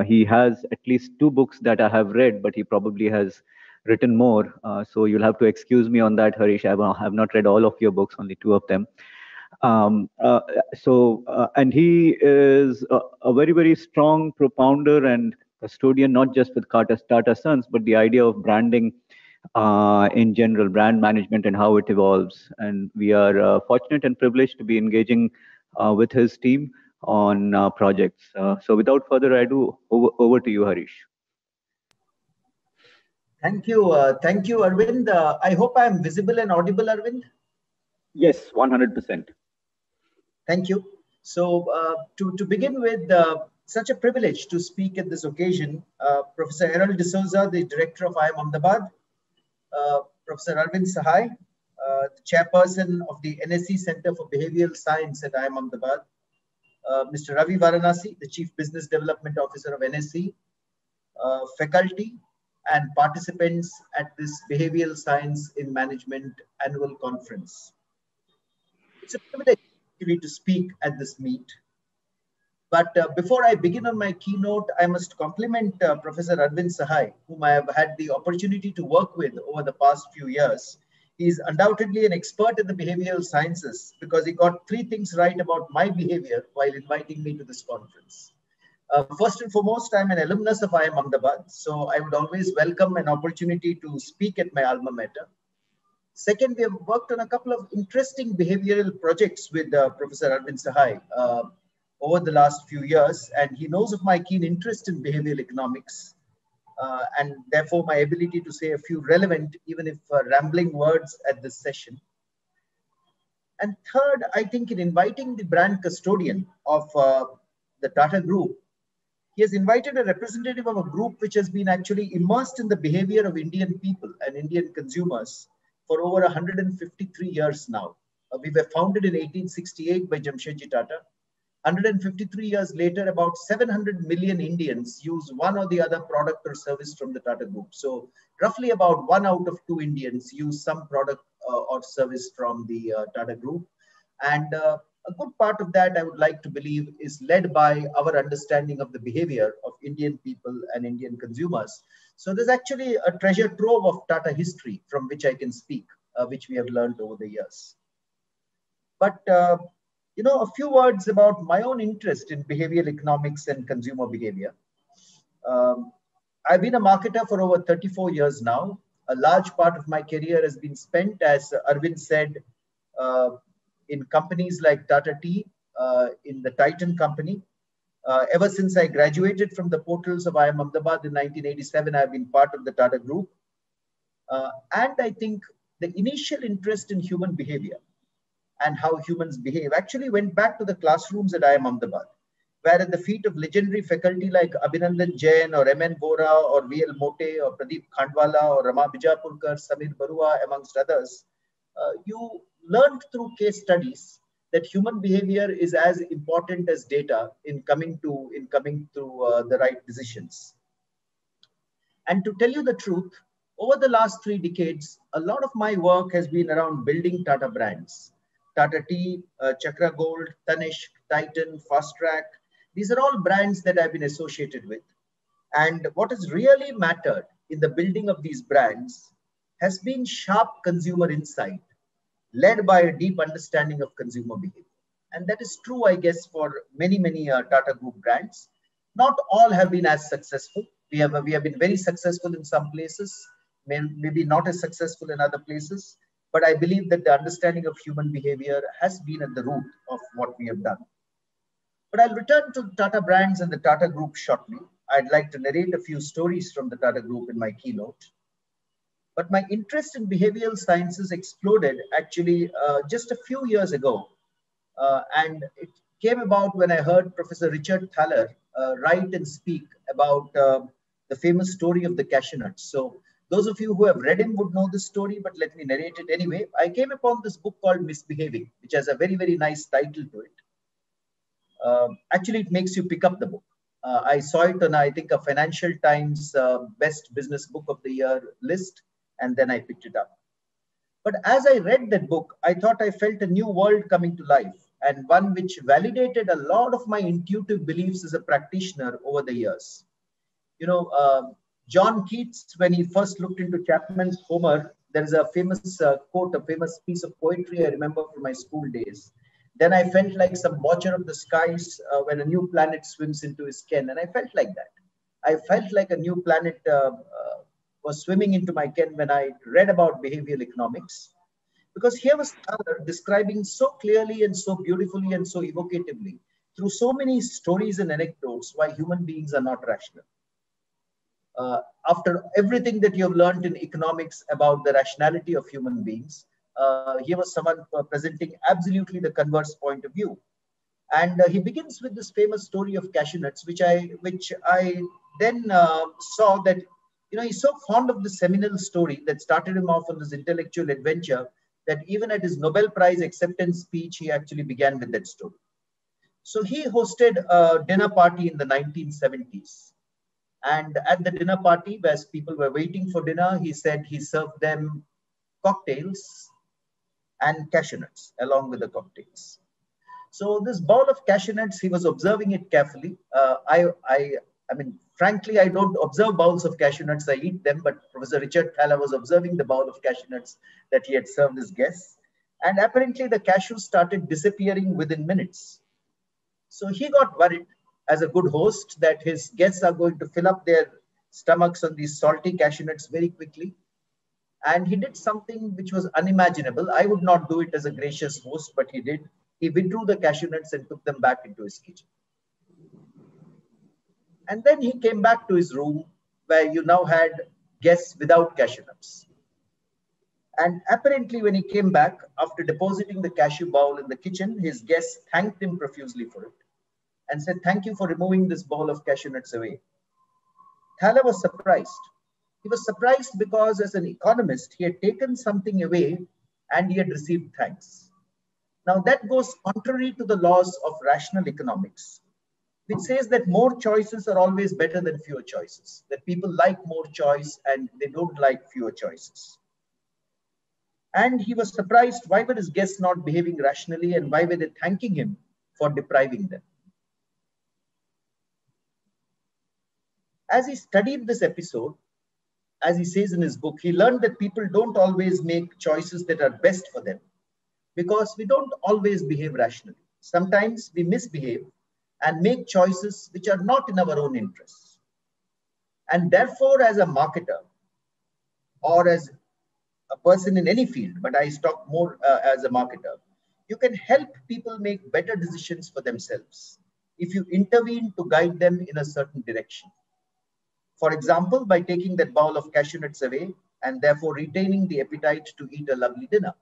he has at least 2 books that I have read, but he probably has written more. So you'll have to excuse me on that, Harish. I have not read all of your books, only 2 of them. And he is a very, very strong propounder and custodian, not just with Tata Sons, but the idea of branding in general, brand management and how it evolves. And we are fortunate and privileged to be engaging with his team on projects. So without further ado, over to you, Harish. Thank you, Arvind. I hope I am visible and audible, Arvind. Yes, 100%. Thank you. So to begin with, such a privilege to speak at this occasion. Professor Errol D'Souza, the director of IIMA Ahmedabad, Professor Arvind Sahay, the chairperson of the NSE Centre for Behavioral Science at IIMA Ahmedabad, Mr. Ravi Varanasi, the Chief Business Development Officer of NSE, faculty and participants at this Behavioral Science in Management Annual Conference. It's a privilege to speak at this meet. But before I begin on my keynote, I must compliment Professor Arvind Sahay, whom I have had the opportunity to work with over the past few years. He's undoubtedly an expert in the behavioral sciences because he got 3 things right about my behavior while inviting me to this conference. First and foremost, I'm an alumnus of IIM Ahmedabad, so I would always welcome an opportunity to speak at my alma mater. Second, we have worked on a couple of interesting behavioral projects with Professor Arvind Sahay over the last few years, and he knows of my keen interest in behavioral economics, and therefore my ability to say a few relevant, even if rambling words at this session. And third, I think in inviting the brand custodian of the Tata Group, he has invited a representative of a group which has been actually immersed in the behavior of Indian people and Indian consumers for over 153 years now. We were founded in 1868 by Jamshedji Tata. 153 years later, about 700 million Indians use one or the other product or service from the Tata Group. So roughly about 1 out of 2 Indians use some product or service from the Tata Group. And a good part of that, I would like to believe, is led by our understanding of the behavior of Indian people and Indian consumers. So there's actually a treasure trove of Tata history from which I can speak, which we have learned over the years. But, you know, a few words about my own interest in behavioral economics and consumer behavior. I've been a marketer for over 34 years now. A large part of my career has been spent, as Arvind said, in companies like Tata Tea, in the Titan company. Ever since I graduated from the portals of IIM Ahmedabad in 1987, I've been part of the Tata Group. And I think the initial interest in human behavior and how humans behave actually went back to the classrooms at IIM Ahmedabad, where at the feet of legendary faculty like Abhinandan Jain or M.N. Vora or V.L. Mote or Pradeep Khandwala or Rama Bijapurkar, Samir Barua, amongst others, you learned through case studies that human behavior is as important as data in coming to the right decisions. And to tell you the truth, over the last 3 decades, a lot of my work has been around building Tata brands. Tata Tea, Chakra Gold, Tanishq, Titan, Fast Track. These are all brands that I've been associated with. And what has really mattered in the building of these brands has been sharp consumer insight, led by a deep understanding of consumer behavior. And that is true, I guess, for many Tata Group brands. Not all have been as successful. We have been very successful in some places, maybe not as successful in other places. But I believe that the understanding of human behavior has been at the root of what we have done. But I'll return to Tata Brands and the Tata Group shortly. I'd like to narrate a few stories from the Tata Group in my keynote. But my interest in behavioral sciences exploded actually just a few years ago. And it came about when I heard Professor Richard Thaler write and speak about the famous story of the cashew nuts. So those of you who have read him would know this story, but let me narrate it anyway. I came upon this book called Misbehaving, which has a very nice title to it. Actually, it makes you pick up the book. I saw it on, I think, a Financial Times Best Business Book of the Year list, and then I picked it up. But as I read that book, I thought I felt a new world coming to life, and one which validated a lot of my intuitive beliefs as a practitioner over the years. You know, John Keats, when he first looked into Chapman's Homer, there is a famous quote, a famous piece of poetry I remember from my school days. Then I felt like some watcher of the skies when a new planet swims into his ken. And I felt like that. I felt like a new planet was swimming into my ken when I read about behavioral economics. Because here was Thaler describing so clearly and so beautifully and so evocatively, through so many stories and anecdotes, why human beings are not rational. After everything that you have learned in economics about the rationality of human beings, here was someone presenting absolutely the converse point of view. And he begins with this famous story of cashew nuts, which I then saw that, you know, he's so fond of the seminal story that started him off on this intellectual adventure that even at his Nobel Prize acceptance speech, he actually began with that story. So he hosted a dinner party in the 1970s. And at the dinner party, as people were waiting for dinner, he said he served them cocktails and cashew nuts along with the cocktails. So this bowl of cashew nuts, he was observing it carefully. I mean, frankly, I don't observe bowls of cashew nuts, I eat them, but Professor Richard Thaler was observing the bowl of cashew nuts that he had served his guests. And apparently the cashews started disappearing within minutes. So he got worried as a good host, that his guests are going to fill up their stomachs on these salty cashew nuts very quickly. And he did something which was unimaginable. I would not do it as a gracious host, but he did. He withdrew the cashew nuts and took them back into his kitchen. And then he came back to his room where you now had guests without cashew nuts. And apparently when he came back, after depositing the cashew bowl in the kitchen, his guests thanked him profusely for it and said, "Thank you for removing this bowl of cashew nuts away." Thaler was surprised. He was surprised because as an economist, he had taken something away and he had received thanks. Now that goes contrary to the laws of rational economics, which says that more choices are always better than fewer choices, that people like more choice and they don't like fewer choices. And he was surprised, why were his guests not behaving rationally and why were they thanking him for depriving them? As he studied this episode, as he says in his book, he learned that people don't always make choices that are best for them because we don't always behave rationally. Sometimes we misbehave and make choices which are not in our own interests. And therefore, as a marketer or as a person in any field, but I talk more as a marketer, you can help people make better decisions for themselves if you intervene to guide them in a certain direction. For example, by taking that bowl of cashew nuts away and therefore retaining the appetite to eat a lovely dinner.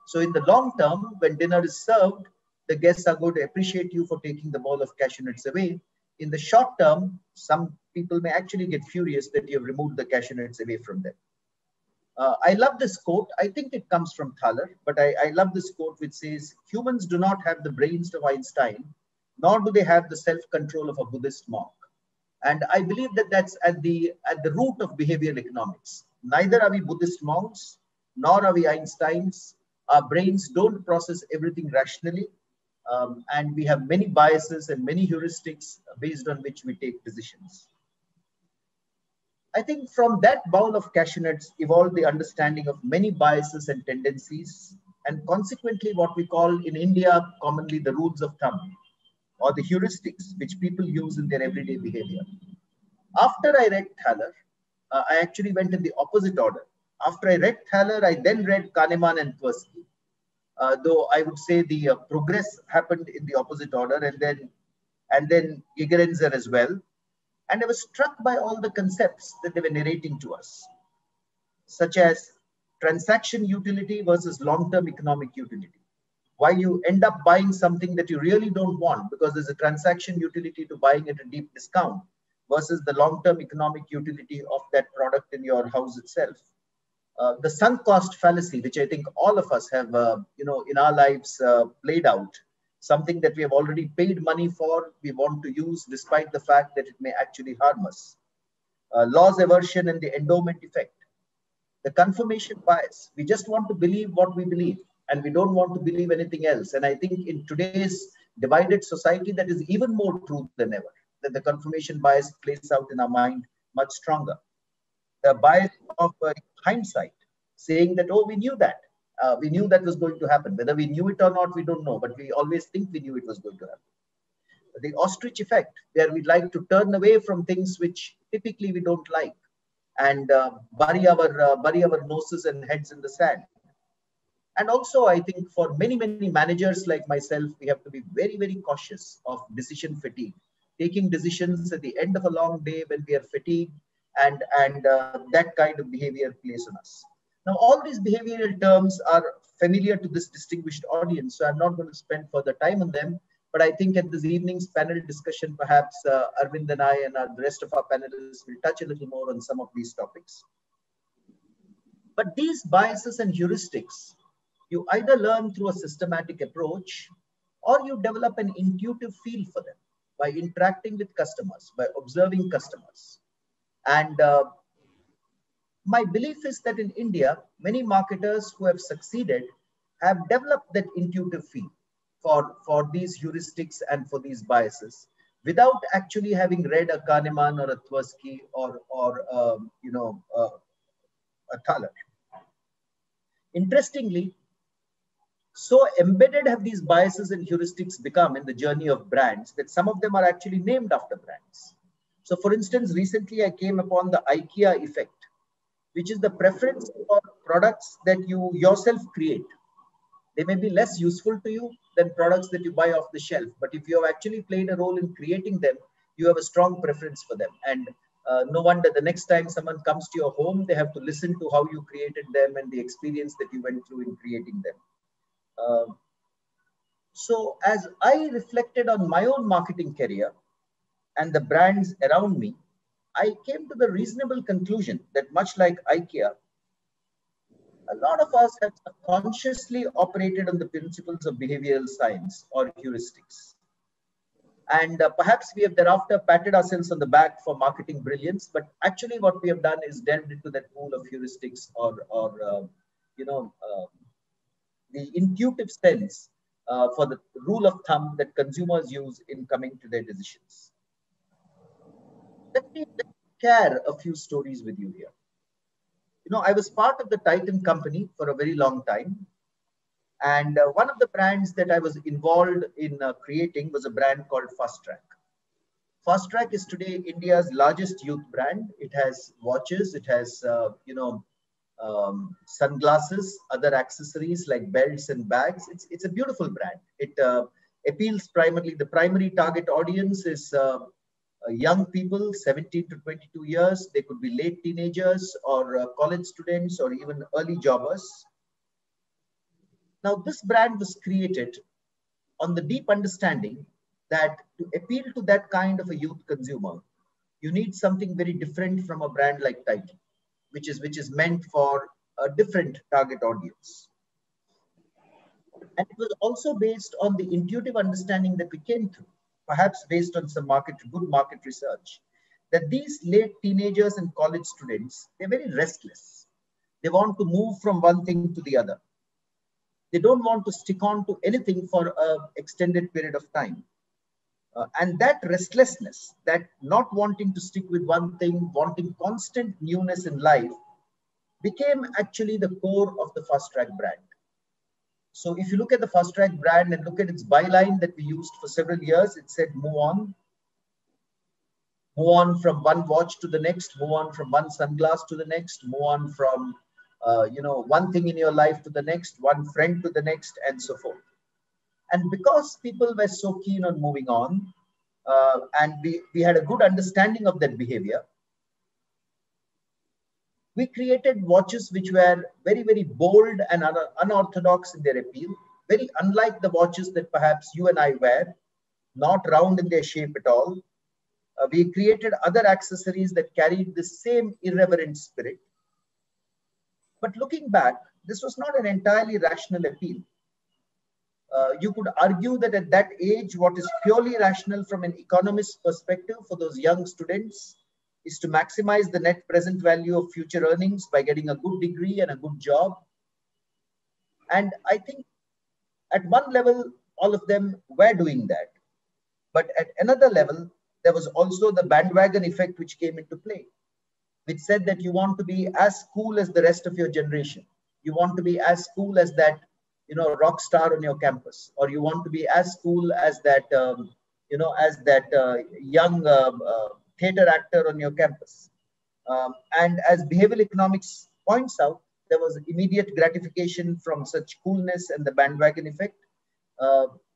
So in the long term, when dinner is served, the guests are going to appreciate you for taking the bowl of cashew nuts away. In the short term, some people may actually get furious that you have removed the cashew nuts away from them. I love this quote. I think it comes from Thaler, but I love this quote which says, "Humans do not have the brains of Einstein, nor do they have the self-control of a Buddhist monk." And I believe that that's at the root of behavioral economics. Neither are we Buddhist monks, nor are we Einsteins. Our brains don't process everything rationally. And we have many biases and many heuristics based on which we take decisions. I think from that bowl of cashew nuts evolved the understanding of many biases and tendencies, and consequently what we call in India commonly the rules of thumb, or the heuristics which people use in their everyday behavior. After I read Thaler, I actually went in the opposite order. After I read Thaler, I then read Kahneman and Tversky. Though I would say the progress happened in the opposite order, and then Gigerenzer as well. And I was struck by all the concepts that they were narrating to us, such as transaction utility versus long-term economic utility. Why you end up buying something that you really don't want because there's a transaction utility to buying at a deep discount versus the long-term economic utility of that product in your house itself. The sunk cost fallacy, which I think all of us have, in our lives played out, something that we have already paid money for, we want to use despite the fact that it may actually harm us. Loss aversion and the endowment effect. The confirmation bias. We just want to believe what we believe, and we don't want to believe anything else. And I think in today's divided society, that is even more true than ever, that the confirmation bias plays out in our mind much stronger. The bias of hindsight, saying that, oh, we knew that. We knew that was going to happen. Whether we knew it or not, we don't know, but we always think we knew it was going to happen. The ostrich effect, where we like to turn away from things which typically we don't like and bury our noses and heads in the sand. And also, I think for many, many managers like myself, we have to be very, very cautious of decision fatigue, taking decisions at the end of a long day when we are fatigued, and that kind of behavior plays on us. Now, all these behavioral terms are familiar to this distinguished audience, so I'm not going to spend further time on them. But I think at this evening's panel discussion, perhaps Arvind and I and the rest of our panelists will touch a little more on some of these topics. But these biases and heuristics, you either learn through a systematic approach or you develop an intuitive feel for them by interacting with customers, by observing customers. And my belief is that in India, many marketers who have succeeded have developed that intuitive feel for these heuristics and for these biases without actually having read a Kahneman or a Tversky or a Thaler. Interestingly, So embedded have these biases and heuristics become in the journey of brands that some of them are actually named after brands. So for instance, recently I came upon the IKEA effect, which is the preference for products that you yourself create. They may be less useful to you than products that you buy off the shelf, but if you have actually played a role in creating them, you have a strong preference for them. And no wonder the next time someone comes to your home, they have to listen to how you created them and the experience that you went through in creating them. So as I reflected on my own marketing career and the brands around me, I came to the reasonable conclusion that much like IKEA, a lot of us have consciously operated on the principles of behavioral science or heuristics. And perhaps we have thereafter patted ourselves on the back for marketing brilliance, but actually what we have done is delved into that pool of heuristics or the intuitive sense for the rule of thumb that consumers use in coming to their decisions. Let me share a few stories with you here. You know, I was part of the Titan company for a very long time. And one of the brands that I was involved in creating was a brand called Fast Track. Fast Track is today India's largest youth brand. It has watches, it has, sunglasses, other accessories like belts and bags. It's a beautiful brand. It appeals primarily, the primary target audience is young people, 17 to 22 years. They could be late teenagers or college students or even early jobbers. Now, this brand was created on the deep understanding that to appeal to that kind of a youth consumer, you need something very different from a brand like Titan, which is meant for a different target audience. And it was also based on the intuitive understanding that we came through, perhaps based on some good market research, that these late teenagers and college students, they're very restless. They want to move from one thing to the other. They don't want to stick on to anything for an extended period of time. And that restlessness, that not wanting to stick with one thing, wanting constant newness in life, became actually the core of the Fast Track brand. So if you look at the Fast Track brand and look at its byline that we used for several years, it said, move on from one watch to the next, move on from one sunglass to the next, move on from one thing in your life to the next, one friend to the next, and so forth. And because people were so keen on moving on, and we had a good understanding of that behavior, we created watches which were very, very bold and unorthodox in their appeal, very unlike the watches that perhaps you and I wear, not round in their shape at all. We created other accessories that carried the same irreverent spirit. But looking back, this was not an entirely rational appeal. You could argue that at that age, what is purely rational from an economist's perspective for those young students is to maximize the net present value of future earnings by getting a good degree and a good job. And I think at one level, all of them were doing that. But at another level, there was also the bandwagon effect which came into play, which said that you want to be as cool as the rest of your generation. You want to be as cool as that, rock star on your campus, or you want to be as cool as that, young theater actor on your campus. And as behavioral economics points out, there was immediate gratification from such coolness and the bandwagon effect,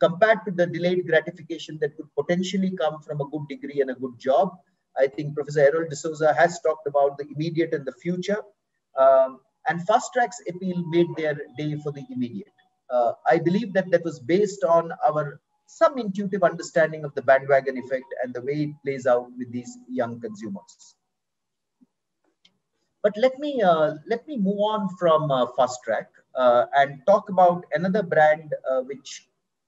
compared to the delayed gratification that could potentially come from a good degree and a good job. I think Professor Errol D'Souza has talked about the immediate and the future. And Fast Track's appeal made their day for the immediate. I believe that was based on some intuitive understanding of the bandwagon effect and the way it plays out with these young consumers. But let me move on from Fast Track and talk about another brand which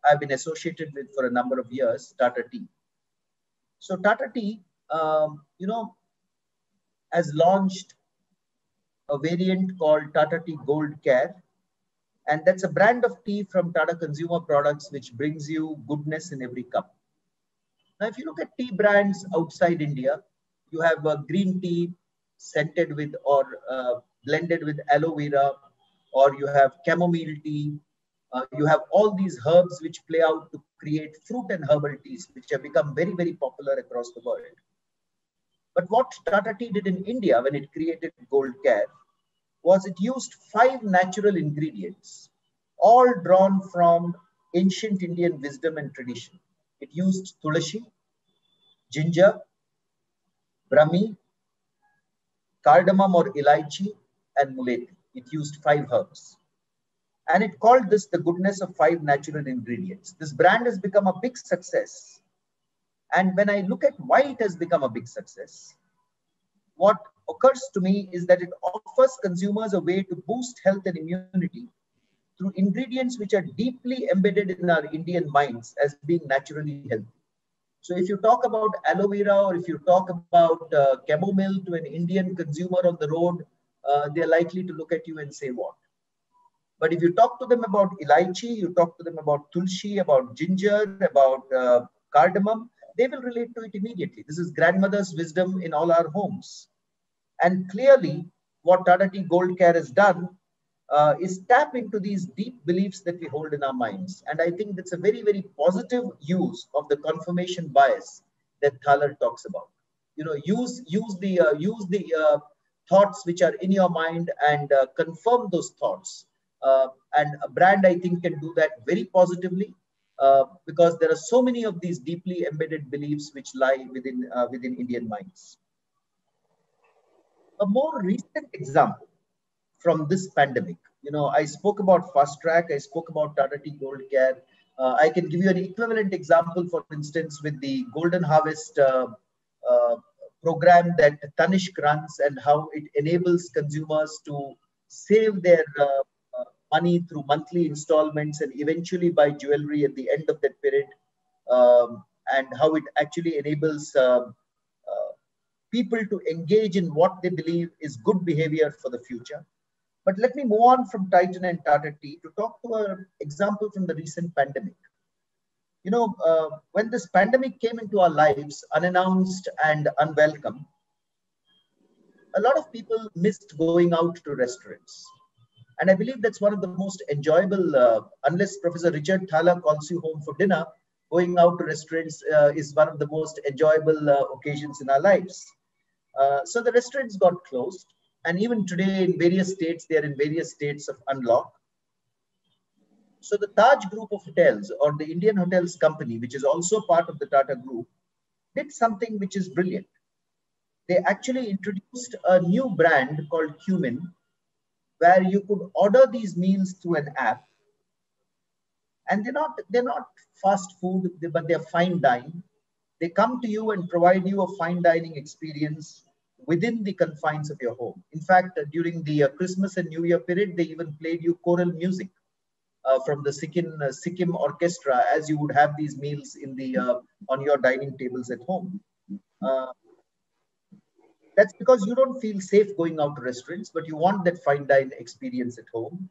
I've been associated with for a number of years, Tata Tea. So Tata Tea, has launched a variant called Tata Tea Gold Care. And that's a brand of tea from Tata Consumer Products, which brings you goodness in every cup. Now, if you look at tea brands outside India, you have a green tea scented with or blended with aloe vera, or you have chamomile tea, You have all these herbs which play out to create fruit and herbal teas, which have become very, very popular across the world. But what Tata Tea did in India when it created Gold Care was it used 5 natural ingredients, all drawn from ancient Indian wisdom and tradition. It used tulasi, ginger, brahmi, cardamom or elaichi, and muleti. It used 5 herbs. And it called this the goodness of 5 natural ingredients. This brand has become a big success. And when I look at why it has become a big success, what occurs to me is that it offers consumers a way to boost health and immunity through ingredients which are deeply embedded in our Indian minds as being naturally healthy. So if you talk about aloe vera or if you talk about chamomile to an Indian consumer on the road, they're likely to look at you and say, what? But if you talk to them about elaichi, you talk to them about tulsi, about ginger, about cardamom, they will relate to it immediately. This is grandmother's wisdom in all our homes. And clearly, what Tata Tea Gold Care has done is tap into these deep beliefs that we hold in our minds. And I think that's a very, very positive use of the confirmation bias that Thaler talks about. You know, use the thoughts which are in your mind and confirm those thoughts. And a brand, I think, can do that very positively because there are so many of these deeply embedded beliefs which lie within Indian minds. A more recent example from this pandemic, you know, I spoke about Fast Track, I spoke about Tata Tea Gold Care. I can give you an equivalent example, for instance, with the Golden Harvest program that Tanishq runs and how it enables consumers to save their money through monthly installments and eventually buy jewelry at the end of that period, and how it actually enables people to engage in what they believe is good behavior for the future. But let me move on from Titan and Tata Tea to talk to an example from the recent pandemic. You know, when this pandemic came into our lives unannounced and unwelcome, a lot of people missed going out to restaurants. And I believe that's one of the most enjoyable, unless Professor Richard Thaler calls you home for dinner, going out to restaurants is one of the most enjoyable occasions in our lives. So the restaurants got closed. And even today in various states, they are in various states of unlock. So the Taj Group of Hotels or the Indian Hotels Company, which is also part of the Tata Group, did something which is brilliant. They actually introduced a new brand called Cumin, where you could order these meals through an app. And they're not fast food, but they're fine dining. They come to you and provide you a fine dining experience within the confines of your home. In fact, during the Christmas and New Year period, they even played you choral music from the Sikkim orchestra as you would have these meals in the on your dining tables at home. That's because you don't feel safe going out to restaurants, but you want that fine dine experience at home.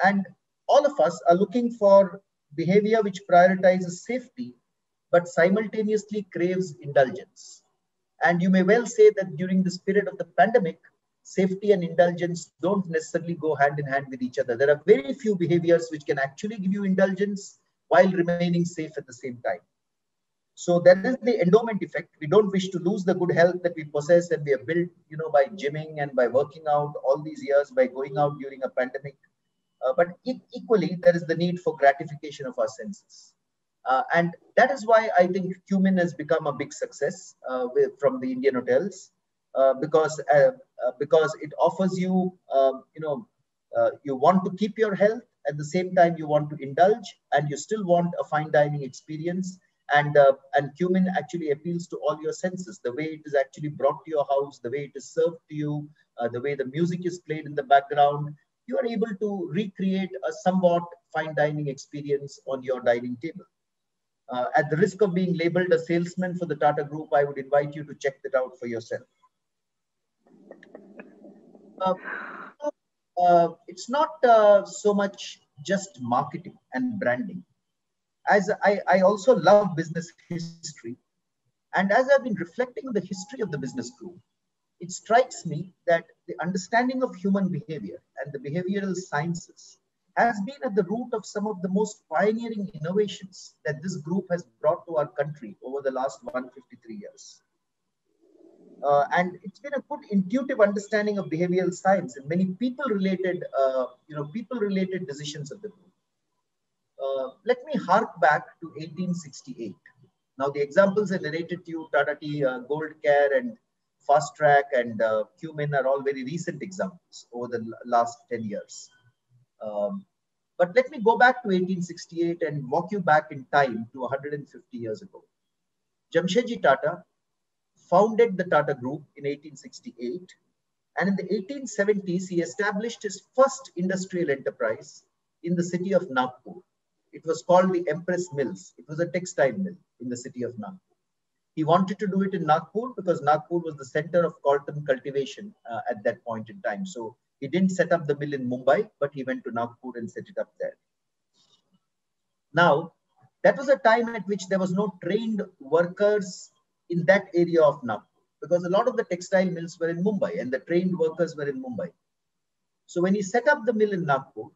And all of us are looking for behavior which prioritizes safety, but simultaneously craves indulgence. And you may well say that during this period of the pandemic, safety and indulgence don't necessarily go hand in hand with each other. There are very few behaviors which can actually give you indulgence while remaining safe at the same time. So that is the endowment effect. We don't wish to lose the good health that we possess and we have built, you know, by gymming and by working out all these years, by going out during a pandemic. But equally, there is the need for gratification of our senses. And that is why I think Cumin has become a big success from the Indian hotels because it offers you, you want to keep your health at the same time you want to indulge and you still want a fine dining experience. And Cumin actually appeals to all your senses, the way it is actually brought to your house, the way it is served to you, the way the music is played in the background. You are able to recreate a somewhat fine dining experience on your dining table. At the risk of being labeled a salesman for the Tata Group, I would invite you to check that out for yourself. It's not so much just marketing and branding. As I also love business history. And as I've been reflecting on the history of the business group, it strikes me that the understanding of human behavior and the behavioral sciences has been at the root of some of the most pioneering innovations that this group has brought to our country over the last 153 years. And it's been a good intuitive understanding of behavioral science and many people-related, people-related decisions of the group. Let me hark back to 1868. Now, the examples I narrated to you, Tata Tea, Gold Care, and Fast Track, and Cumin are all very recent examples over the last 10 years. But let me go back to 1868 and walk you back in time to 150 years ago. Jamshedji Tata founded the Tata Group in 1868, and in the 1870s, he established his first industrial enterprise in the city of Nagpur. It was called the Empress Mills. It was a textile mill in the city of Nagpur. He wanted to do it in Nagpur because Nagpur was the center of cotton cultivation at that point in time. So he didn't set up the mill in Mumbai, but he went to Nagpur and set it up there. Now, that was a time at which there was no trained workers in that area of Nagpur, because a lot of the textile mills were in Mumbai and the trained workers were in Mumbai. So when he set up the mill in Nagpur,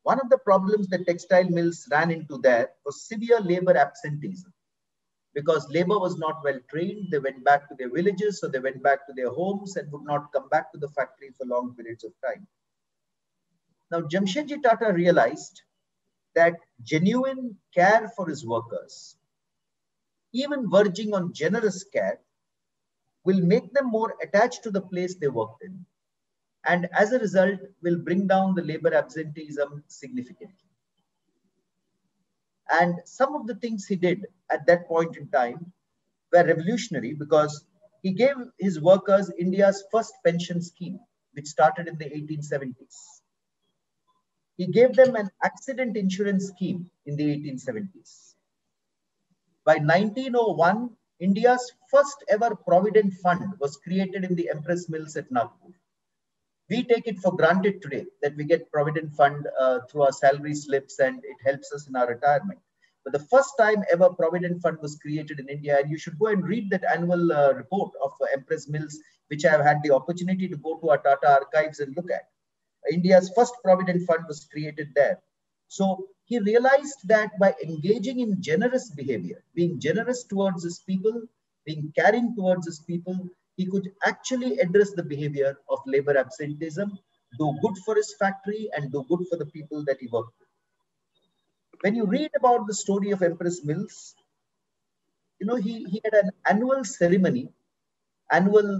one of the problems that textile mills ran into there was severe labor absenteeism. Because labor was not well trained, they went back to their villages, so they went back to their homes and would not come back to the factory for long periods of time. Now, Jamshedji Tata realized that genuine care for his workers, even verging on generous care, will make them more attached to the place they worked in, and as a result will bring down the labor absenteeism significantly. And some of the things he did at that point in time were revolutionary, because he gave his workers India's first pension scheme, which started in the 1870s. He gave them an accident insurance scheme in the 1870s. By 1901, India's first ever provident fund was created in the Empress Mills at Nagpur. We take it for granted today that we get provident fund through our salary slips and it helps us in our retirement. But the first time ever provident fund was created in India, and you should go and read that annual report of Empress Mills, which I have had the opportunity to go to our Tata archives and look at. India's first provident fund was created there. So he realized that by engaging in generous behavior, being generous towards his people, being caring towards his people, he could actually address the behavior of labor absenteeism, do good for his factory, and do good for the people that he worked with. When you read about the story of Empress Mills, you know, he had an annual ceremony, annual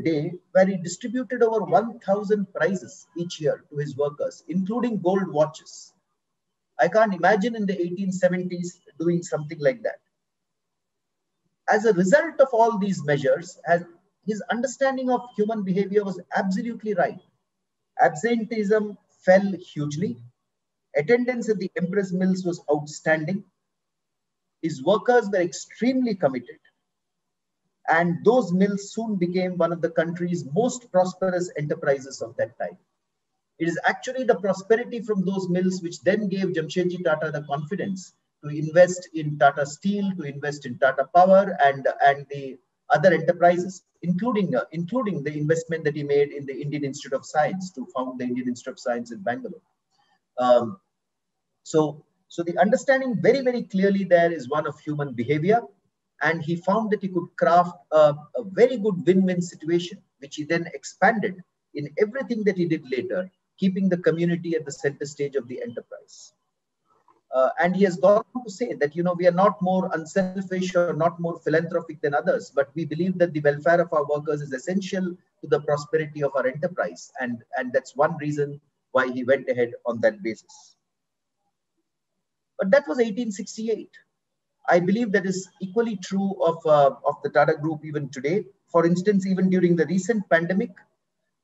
day, where he distributed over 1,000 prizes each year to his workers, including gold watches. I can't imagine in the 1870s doing something like that. As a result of all these measures, his understanding of human behavior was absolutely right. Absenteeism fell hugely. Attendance at the Empress Mills was outstanding. His workers were extremely committed. And those mills soon became one of the country's most prosperous enterprises of that time. It is actually the prosperity from those mills which then gave Jamshedji Tata the confidence to invest in Tata Steel, to invest in Tata Power and the other enterprises, including the investment that he made in the Indian Institute of Science to found the Indian Institute of Science in Bangalore. So the understanding very, very clearly there is one of human behavior. And he found that he could craft a very good win-win situation, which he then expanded in everything that he did later, keeping the community at the center stage of the enterprise. And he has gone on to say that, you know, we are not more unselfish or not more philanthropic than others, but we believe that the welfare of our workers is essential to the prosperity of our enterprise. And that's one reason why he went ahead on that basis. But that was 1868. I believe that is equally true of the Tata Group even today. For instance, even during the recent pandemic,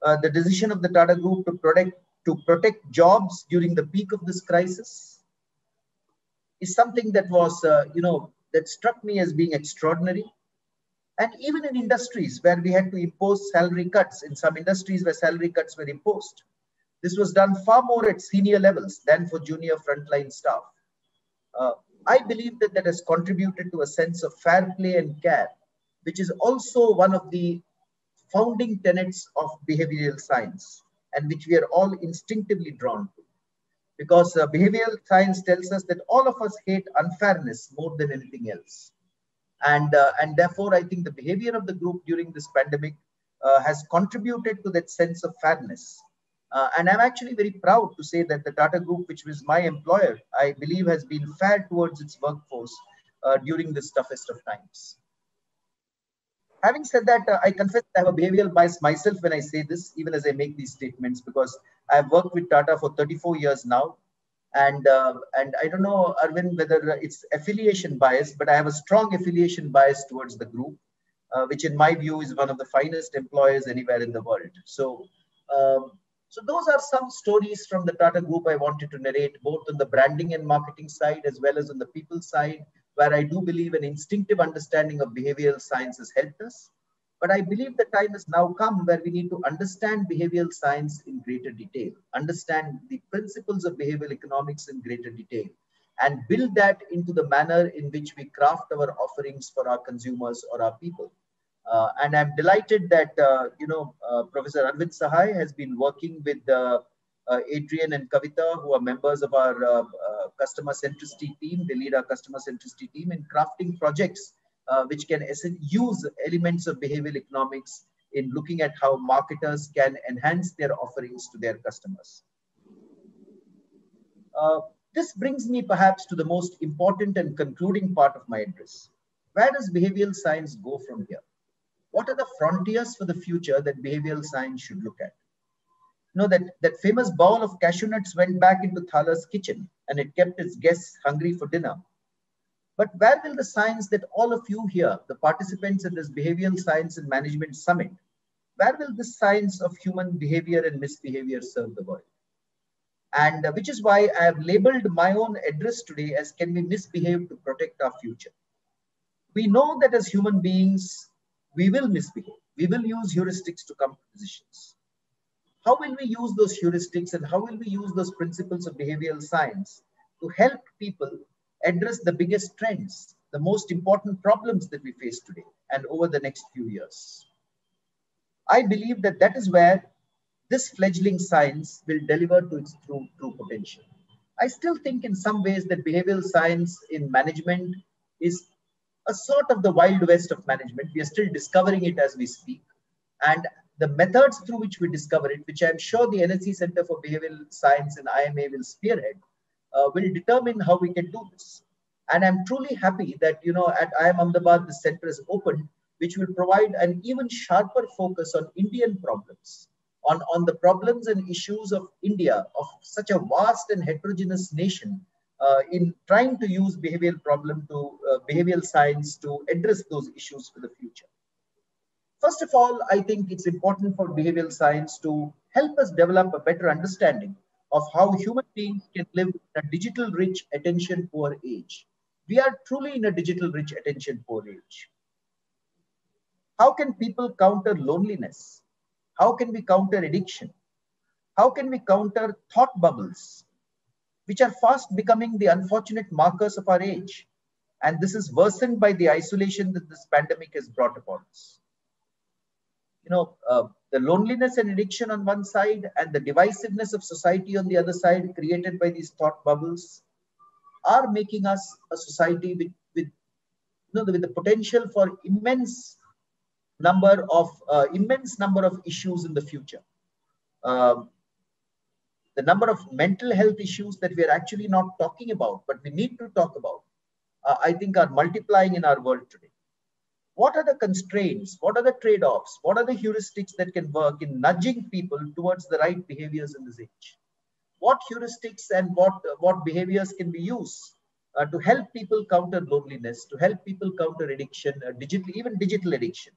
the decision of the Tata Group to protect jobs during the peak of this crisis is something that was, that struck me as being extraordinary. And even in industries where we had to impose salary cuts, in some industries where salary cuts were imposed, this was done far more at senior levels than for junior frontline staff. I believe that has contributed to a sense of fair play and care, which is also one of the founding tenets of behavioral science and which we are all instinctively drawn to. because behavioral science tells us that all of us hate unfairness more than anything else. And therefore, I think the behavior of the group during this pandemic has contributed to that sense of fairness. And I'm actually very proud to say that the Tata Group, which was my employer, I believe has been fair towards its workforce during this toughest of times. Having said that, I confess I have a behavioral bias myself when I say this, even as I make these statements, because I've worked with Tata for 34 years now. And I don't know, Arvind, whether it's affiliation bias, but I have a strong affiliation bias towards the group, which in my view is one of the finest employers anywhere in the world. So those are some stories from the Tata Group I wanted to narrate, both on the branding and marketing side, as well as on the people side, where I do believe an instinctive understanding of behavioral science has helped us. But I believe the time has now come where we need to understand behavioral science in greater detail, understand the principles of behavioral economics in greater detail, and build that into the manner in which we craft our offerings for our consumers or our people. And I'm delighted that, Professor Arvind Sahay has been working with Adrian and Kavita, who are members of our customer centricity team. They lead our customer centricity team in crafting projects which can use elements of behavioral economics in looking at how marketers can enhance their offerings to their customers. This brings me perhaps to the most important and concluding part of my address. Where does behavioral science go from here? What are the frontiers for the future that behavioral science should look at? You know, that famous bowl of cashew nuts went back into Thala's kitchen and it kept its guests hungry for dinner. But where will the science that all of you here, the participants in this Behavioral Science and Management Summit, where will this science of human behavior and misbehavior serve the world? And which is why I have labeled my own address today as "Can we misbehave to protect our future?" We know that as human beings, we will misbehave. We will use heuristics to come to decisions. How will we use those heuristics and how will we use those principles of behavioral science to help people address the biggest trends, the most important problems that we face today and over the next few years? I believe that that is where this fledgling science will deliver to its true potential. I still think in some ways that behavioral science in management is a sort of the wild west of management. We are still discovering it as we speak. And the methods through which we discover it, which I'm sure the NSE Centre for Behavioral Science and IIMA will spearhead, will determine how we can do this. And I'm truly happy that, you know, at IIM Ahmedabad, the center is open, which will provide an even sharper focus on Indian problems, on the problems and issues of India, of such a vast and heterogeneous nation, in trying to use behavioral science to address those issues for the future. First of all, I think it's important for behavioral science to help us develop a better understanding of how human beings can live in a digital-rich, attention-poor age. We are truly in a digital-rich, attention-poor age. How can people counter loneliness? How can we counter addiction? How can we counter thought bubbles, which are fast becoming the unfortunate markers of our age? And this is worsened by the isolation that this pandemic has brought upon us. You know, the loneliness and addiction on one side and the divisiveness of society on the other side, created by these thought bubbles, are making us a society with the potential for immense number of issues in the future. The number of mental health issues that we are actually not talking about, but we need to talk about, I think are multiplying in our world today. What are the constraints? What are the trade-offs? What are the heuristics that can work in nudging people towards the right behaviors in this age? What heuristics and what behaviors can be used to help people counter loneliness, to help people counter addiction, even digital addiction,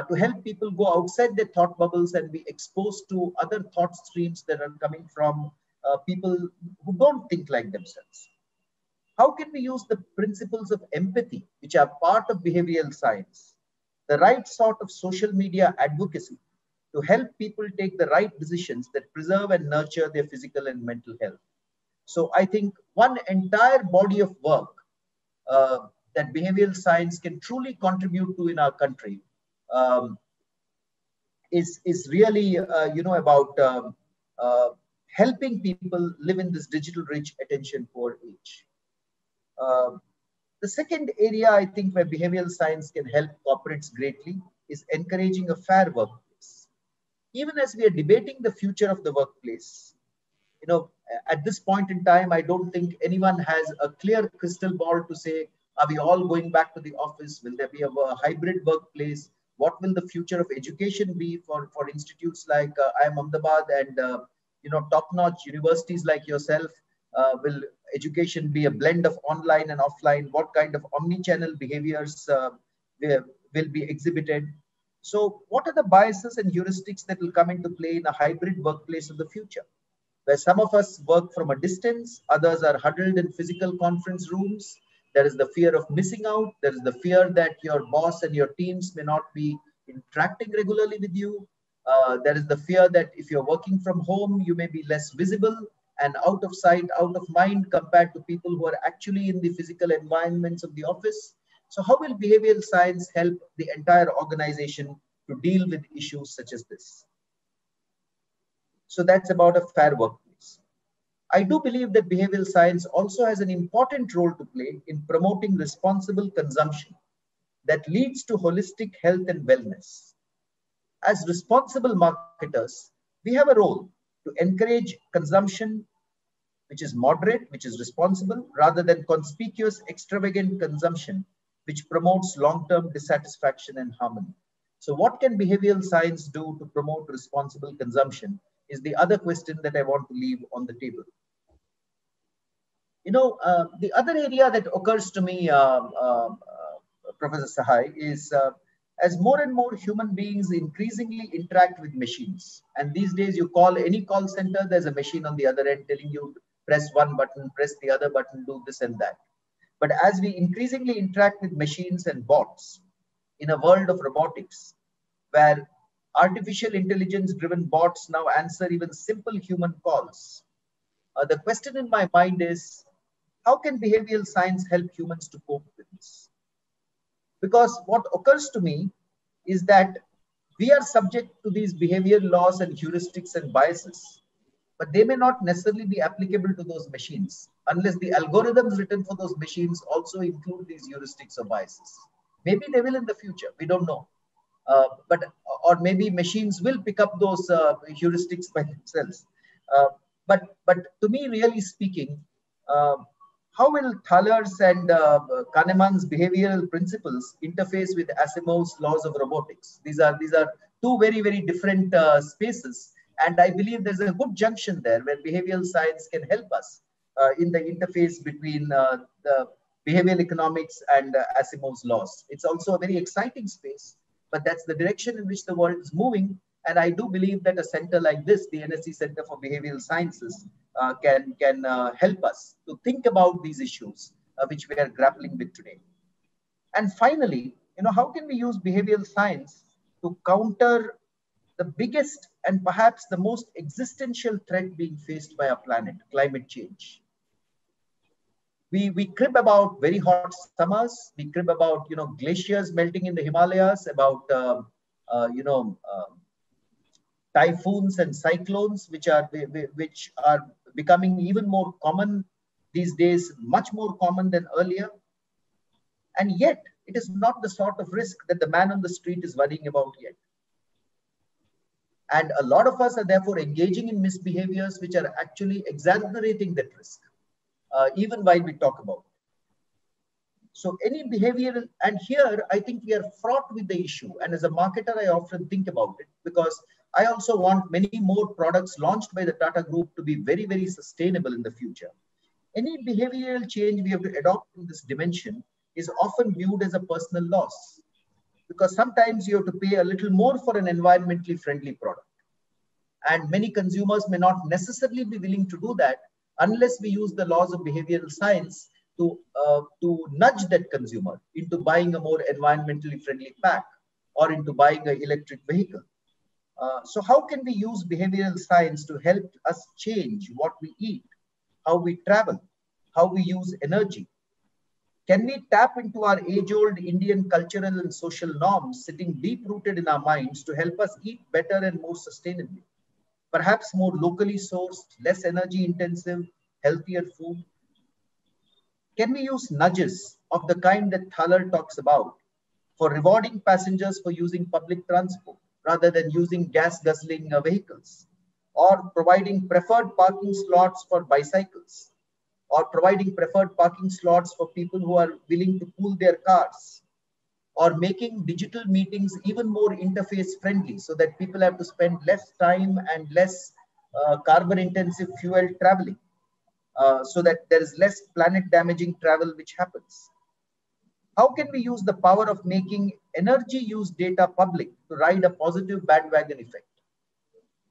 to help people go outside their thought bubbles and be exposed to other thought streams that are coming from people who don't think like themselves? How can we use the principles of empathy, which are part of behavioral science, the right sort of social media advocacy, to help people take the right decisions that preserve and nurture their physical and mental health? So I think one entire body of work that behavioral science can truly contribute to in our country is really, about helping people live in this digital rich attention poor age. The second area I think where behavioral science can help corporates greatly is encouraging a fair workplace. Even as we are debating the future of the workplace, at this point in time, I don't think anyone has a clear crystal ball to say, are we all going back to the office? Will there be a hybrid workplace? What will the future of education be for institutes like IIM Ahmedabad and top-notch universities like yourself? Will education be a blend of online and offline? What kind of omni-channel behaviors will be exhibited? So what are the biases and heuristics that will come into play in a hybrid workplace of the future, where some of us work from a distance, others are huddled in physical conference rooms? There is the fear of missing out. There is the fear that your boss and your teams may not be interacting regularly with you. There is the fear that if you're working from home, you may be less visible and out of sight, out of mind compared to people who are actually in the physical environments of the office. So how will behavioral science help the entire organization to deal with issues such as this? So that's about a fair workplace. I do believe that behavioral science also has an important role to play in promoting responsible consumption that leads to holistic health and wellness. As responsible marketers, we have a role to encourage consumption which is moderate, which is responsible, rather than conspicuous, extravagant consumption, which promotes long-term dissatisfaction and harmony. So what can behavioral science do to promote responsible consumption is the other question that I want to leave on the table. The other area that occurs to me, Professor Sahay, is as more and more human beings increasingly interact with machines. And these days you call any call center, there's a machine on the other end telling you, press one button, press the other button, do this and that. But as we increasingly interact with machines and bots in a world of robotics, where artificial intelligence driven bots now answer even simple human calls, the question in my mind is, how can behavioral science help humans to cope with this? Because what occurs to me is that we are subject to these behavioral laws and heuristics and biases, but they may not necessarily be applicable to those machines unless the algorithms written for those machines also include these heuristics or biases. Maybe they will in the future, we don't know. Or maybe machines will pick up those heuristics by themselves. But to me, really speaking, how will Thaler's and Kahneman's behavioral principles interface with Asimov's laws of robotics? These are two very, very different spaces. And I believe there's a good junction there where behavioral science can help us in the interface between the behavioral economics and Asimov's laws. It's also a very exciting space, but that's the direction in which the world is moving. And I do believe that a center like this, the NSE Center for Behavioral Sciences, can help us to think about these issues which we are grappling with today. And finally, how can we use behavioral science to counter the biggest and perhaps the most existential threat being faced by our planet, climate change? We crib about very hot summers. We crib about glaciers melting in the Himalayas, about typhoons and cyclones, which are becoming even more common these days, much more common than earlier. And yet, it is not the sort of risk that the man on the street is worrying about yet. And a lot of us are therefore engaging in misbehaviors which are actually exaggerating that risk, even while we talk about it. So any behavioral, and here I think we are fraught with the issue. And as a marketer, I often think about it because I also want many more products launched by the Tata Group to be very, very sustainable in the future. Any behavioral change we have to adopt in this dimension is often viewed as a personal loss, because sometimes you have to pay a little more for an environmentally friendly product. And many consumers may not necessarily be willing to do that unless we use the laws of behavioral science to nudge that consumer into buying a more environmentally friendly pack or into buying an electric vehicle. So how can we use behavioral science to help us change what we eat, how we travel, how we use energy? Can we tap into our age-old Indian cultural and social norms sitting deep-rooted in our minds to help us eat better and more sustainably? perhaps more locally sourced, less energy intensive, healthier food? Can we use nudges of the kind that Thaler talks about for rewarding passengers for using public transport rather than using gas guzzling vehicles, or providing preferred parking slots for bicycles, or providing preferred parking slots for people who are willing to pool their cars, or making digital meetings even more interface friendly so that people have to spend less time and less carbon intensive fuel traveling, so that there is less planet damaging travel which happens. How can we use the power of making energy use data public to ride a positive bandwagon effect?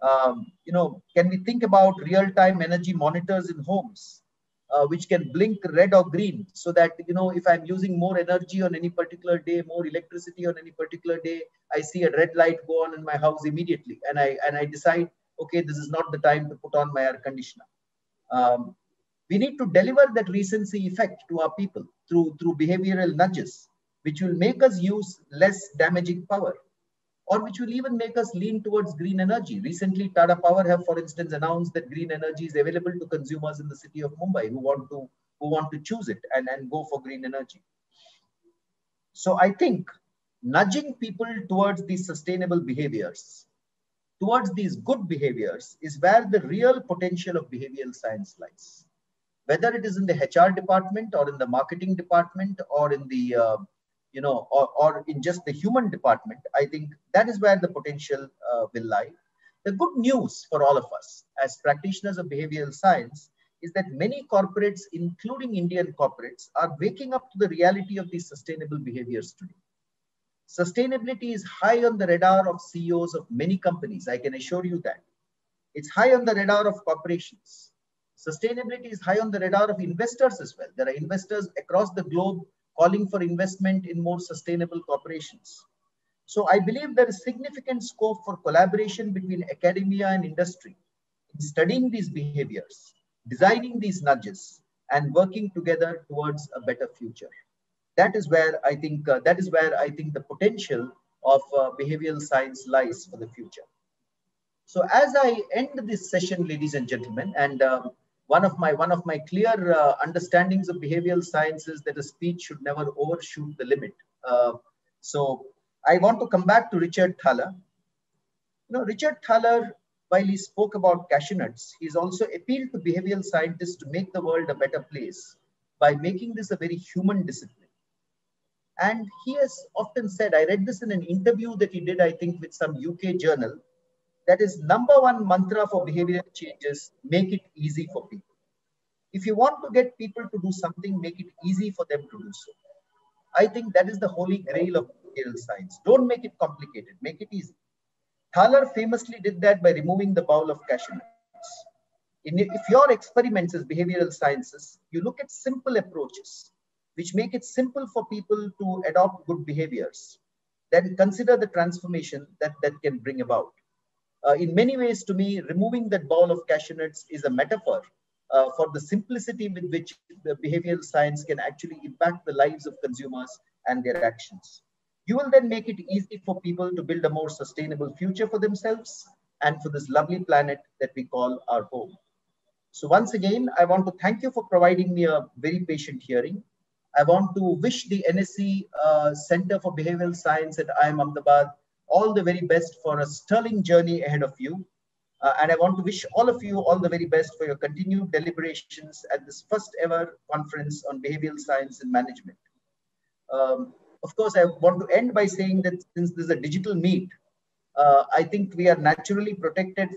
Can we think about real-time energy monitors in homes, which can blink red or green, so that, if I'm using more energy on any particular day, more electricity on any particular day, I see a red light go on in my house immediately, and I decide, okay, this is not the time to put on my air conditioner. We need to deliver that recency effect to our people through behavioral nudges, which will make us use less damaging power, or which will even make us lean towards green energy. Recently, Tata Power have, for instance, announced that green energy is available to consumers in the city of Mumbai who want to choose it and go for green energy. So I think nudging people towards these sustainable behaviors, towards these good behaviors, is where the real potential of behavioral science lies. Whether it is in the HR department or in the marketing department or in the or in just the human department, I think that is where the potential will lie. The good news for all of us as practitioners of behavioral science is that many corporates, including Indian corporates, are waking up to the reality of these sustainable behaviors today. Sustainability is high on the radar of CEOs of many companies, I can assure you that. It's high on the radar of corporations. Sustainability is high on the radar of investors as well. There are investors across the globe calling for investment in more sustainable corporations. So I believe there is significant scope for collaboration between academia and industry in studying these behaviors, designing these nudges, and working together towards a better future. That is where I think the potential of behavioral science lies for the future. So as I end this session, ladies and gentlemen, and one of my clear understandings of behavioral science is that a speech should never overshoot the limit. So I want to come back to Richard Thaler. Richard Thaler, while he spoke about cashew nuts, he's also appealed to behavioral scientists to make the world a better place by making this a very human discipline. And he has often said, I read this in an interview that he did, I think, with some UK journal, that is number one mantra for behavioral changes: make it easy for people. If you want to get people to do something, make it easy for them to do so. I think that is the holy grail of behavioral science. Don't make it complicated, make it easy. Thaler famously did that by removing the bowl of cashew nuts. If your experiments as behavioral sciences, you look at simple approaches, which make it simple for people to adopt good behaviors, then consider the transformation that can bring about. In many ways, to me, removing that bowl of cashew nuts is a metaphor for the simplicity with which the behavioral science can actually impact the lives of consumers and their actions. You will then make it easy for people to build a more sustainable future for themselves and for this lovely planet that we call our home. So once again, I want to thank you for providing me a very patient hearing. I want to wish the NSE Centre for Behavioral Science at IIM Ahmedabad all the very best for a sterling journey ahead of you. And I want to wish all of you all the very best for your continued deliberations at this first ever conference on behavioral science and management. Of course, I want to end by saying that since this is a digital meet, I think we are naturally protected,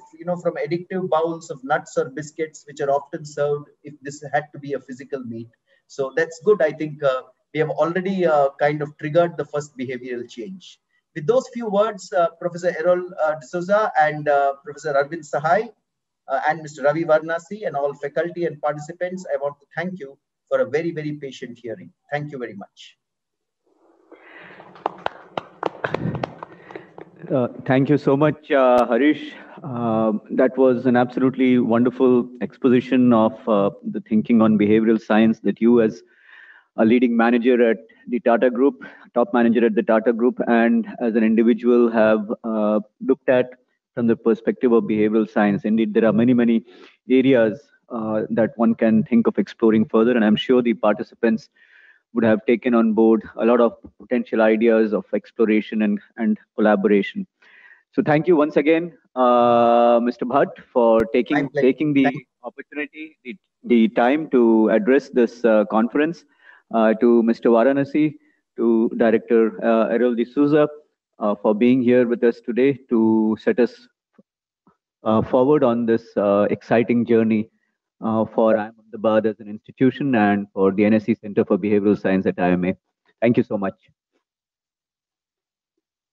from addictive bowls of nuts or biscuits, which are often served if this had to be a physical meet. So that's good. I think we have already kind of triggered the first behavioral change. With those few words, Professor Errol D'Souza and Professor Arvind Sahay and Mr. Ravi Varanasi and all faculty and participants, I want to thank you for a very, very patient hearing. Thank you very much. Thank you so much, Harish. That was an absolutely wonderful exposition of the thinking on behavioral science that you, as a leading manager at the Tata Group, top manager at the Tata Group, and as an individual have looked at from the perspective of behavioral science. Indeed, there are many areas that one can think of exploring further, and I'm sure the participants would have taken on board a lot of potential ideas of exploration and collaboration. So thank you once again, Mr. Bhat, for taking the opportunity, the time to address this conference, to Mr. Varanasi, to Director Errol D'Souza, for being here with us today to set us forward on this exciting journey for IIM Ahmedabad as an institution and for the NSE Centre for Behavioral Science at IIMA. Thank you so much.